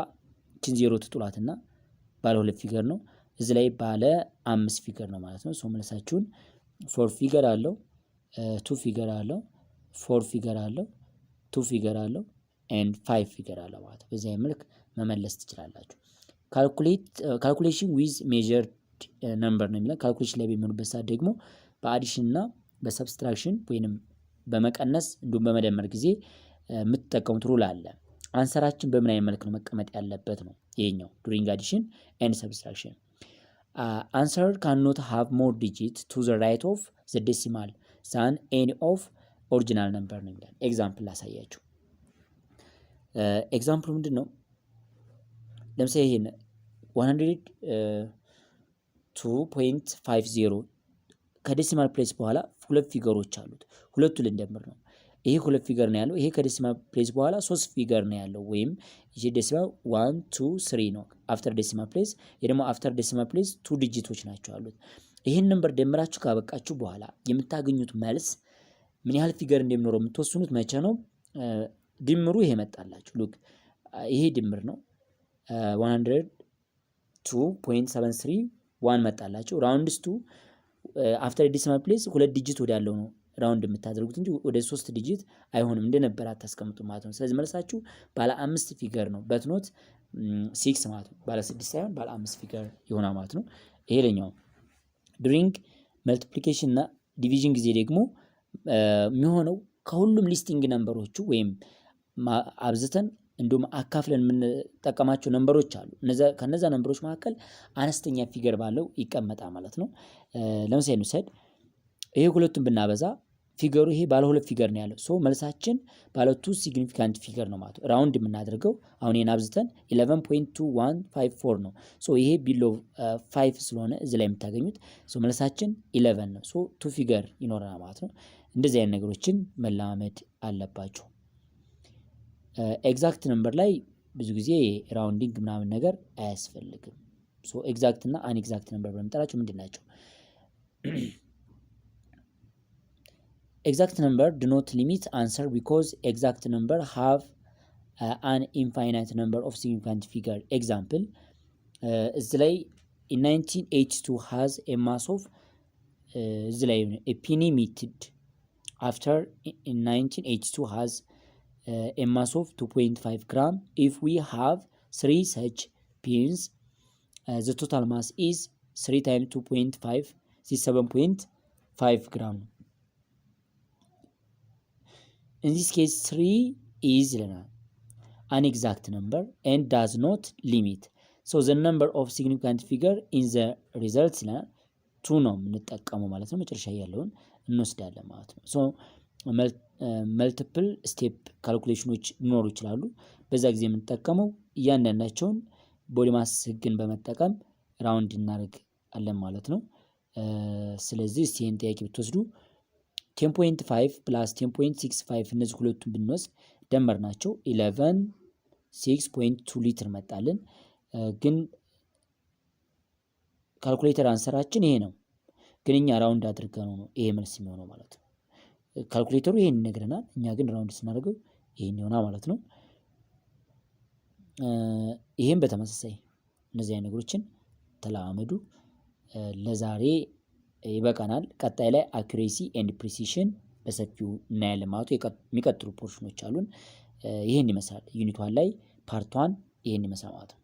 ችን ዜሮ ትጥሏትና ባለ ሁለት ፊገር ነው። እዚህ ላይ ባለ አምስት ፊገር ነው ማለት ነው። ሶ መልሳችሁን ፎር ፊገር አለው፣ ቱ ፊገር አለው፣ ፎር ፊገር አለው፣ ቱ ፊገር አለው ኤንድ ፋይቭ ፊገር አለው ማለት ነው። በዚህ መልክ መመለስ ትችላላችሁ። ካልኩሌሽን ዊዝ ሜዠርድ ነምበር ነው የሚለው። ካልኩሌሽን ላይ በሚሆኑበት ሰዓት ደግሞ በአዲሽን እና በሰብስትራክሽን ወይንም በመቀነስ እንዲሁም በመደመር ጊዜ የምትጠቀሙት ሩል አለ። አንሰራችን በምን አይነት መልክ ነው መቀመጥ ያለበት ነው ይሄኛው ዱሪንግ አዲሽን ኤንድ ሰብስትራክሽን። answer cannot have more digits to the right of the decimal than any of original number ነው የሚለው። ኤግዛምፕል ላሳያችሁ። ኤግዛምፕሉ ምንድን ነው? ለምሳሌ ይሄን 102.50 ከዴሲማል ፕሌስ በኋላ ሁለት ፊገሮች አሉት። ሁለቱ ልንደምር ነው። ይሄ ሁለት ፊገር ነው ያለው። ይሄ ከዴሲማል ፕሌስ በኋላ ሶስት ፊገር ነው ያለው። ወይም ይሄ ዴሲማል 1 2 3 ነው አፍተር ዴሲማል ፕሌስ። ይሄ ደግሞ አፍተር ዴሲማል ፕሌስ 2 ዲጂቶች ናቸው አሉት። ይሄን ነምበር ደምራችሁ ካበቃችሁ በኋላ የምታገኙት መልስ ምን ያህል ፊገር እንደሚኖረው የምትወስኑት መቼ ነው? ድምሩ ይሄ መጣላችሁ። ሉክ ይሄ ድምር ነው 102.731 መጣላችሁ። ራውንድስ ቱ አፍተር ዴሲማል ፕሌስ ሁለት ዲጂት ወዳለው ነው ራውንድ የምታደርጉት እንጂ ወደ 3 ዲጂት አይሆንም። እንደነበር አታስቀምጡ ማለት ነው። ስለዚህ መልሳችሁ ባለ 5 ፊገር ነው። በትኖት 6 ማለት ነው። ባለ 6 ሳይሆን ባለ 5 ፊገር ይሆናል ማለት ነው። ይሄ ለኛው ዱሪንግ መልቲፕሊኬሽን እና ዲቪዥን ጊዜ ደግሞ የሚሆነው ከሁሉም ሊስቲንግ ነምበሮቹ ወይም አብዝተን እንዲሁም አካፍለን የምንጠቀማቸው ነምበሮች አሉ። ከነዛ ነምበሮች መካከል አነስተኛ ፊገር ባለው ይቀመጣል ማለት ነው። ለምሳሌ እንውሰድ። ይሄ ሁለቱን ብናበዛ ፊገሩ ይሄ ባለ ሁለት ፊገር ነው ያለው። ሶ መልሳችን ባለ 2 ሲግኒፊካንት ፊገር ነው ማለት ነው። ራውንድ የምናደርገው አሁን ይሄን አብዝተን 11.2154 ነው። ሶ ይሄ ቢሎ 5 ስለሆነ እዚህ ላይ የምታገኙት ሶ መልሳችን 11 ነው። ሶ 2 ፊገር ይኖረናል ማለት ነው። እንደዚህ አይነት ነገሮችን መለማመድ አለባችሁ። ኤግዛክት ነምበር ላይ ብዙ ጊዜ ራውንዲንግ ምናምን ነገር አያስፈልግም። ሶ ኤግዛክት እና አንኤግዛክት ነምበር በመጠራቸው ምንድን ናቸው? Exact number do not limit answer because exact number have an infinite number of significant figure. Example, እዚህ ላይ in 1982 has a mass of እዚህ ላይ a penny minted after in 1982 has a mass of 2.5 gram. If we have 3 such pins. The total mass is 3 times 2.5 is 7.5 gram. In this case 3 is an exact number and does not limit. So the number of significant figure in the results ቱ ነው የምንጠቀመው ማለት ነው። መጨረሻ ያለውን እንወስዳለን ማለት ነው። ሶ መልቲፕል ስቴፕ ካልኩሌሽኖች ሊኖሩ ይችላሉ። በዛ ጊዜ የምንጠቀመው እያንዳንዳቸውን ቦዲ ማስ ህግን በመጠቀም ራውንድ እናደርጋለን ማለት ነው። ስለዚህ ይህን ጥያቄ ብትወስዱ 10.5 ፕላስ 10.65 እነዚህ ሁለቱን ብንወስድ ደመር ናቸው 11.6.2 ሊትር መጣልን። ግን ካልኩሌተር አንሰራችን ይሄ ነው። ግን እኛ ራውንድ አድርገነው ነው ይሄ መልስ የሚሆነው ማለት ነው። ካልኩሌተሩ ይሄን ይነግረናል፣ እኛ ግን ራውንድ ስናደርገው ይሄን ይሆናል ማለት ነው። ይሄን በተመሳሳይ እነዚህ አይነት ነገሮችን ተለማመዱ። ለዛሬ ይበቃናል። ቀጣይ ላይ አኩሬሲ ኤንድ ፕሪሲሽን በሰፊው እናያለን ማለት ነው። የሚቀጥሉ ፖርሽኖች አሉን። ይሄን ይመስላል ዩኒት 1 ላይ ፓርት 1 ይሄን ይመስላል ማለት ነው።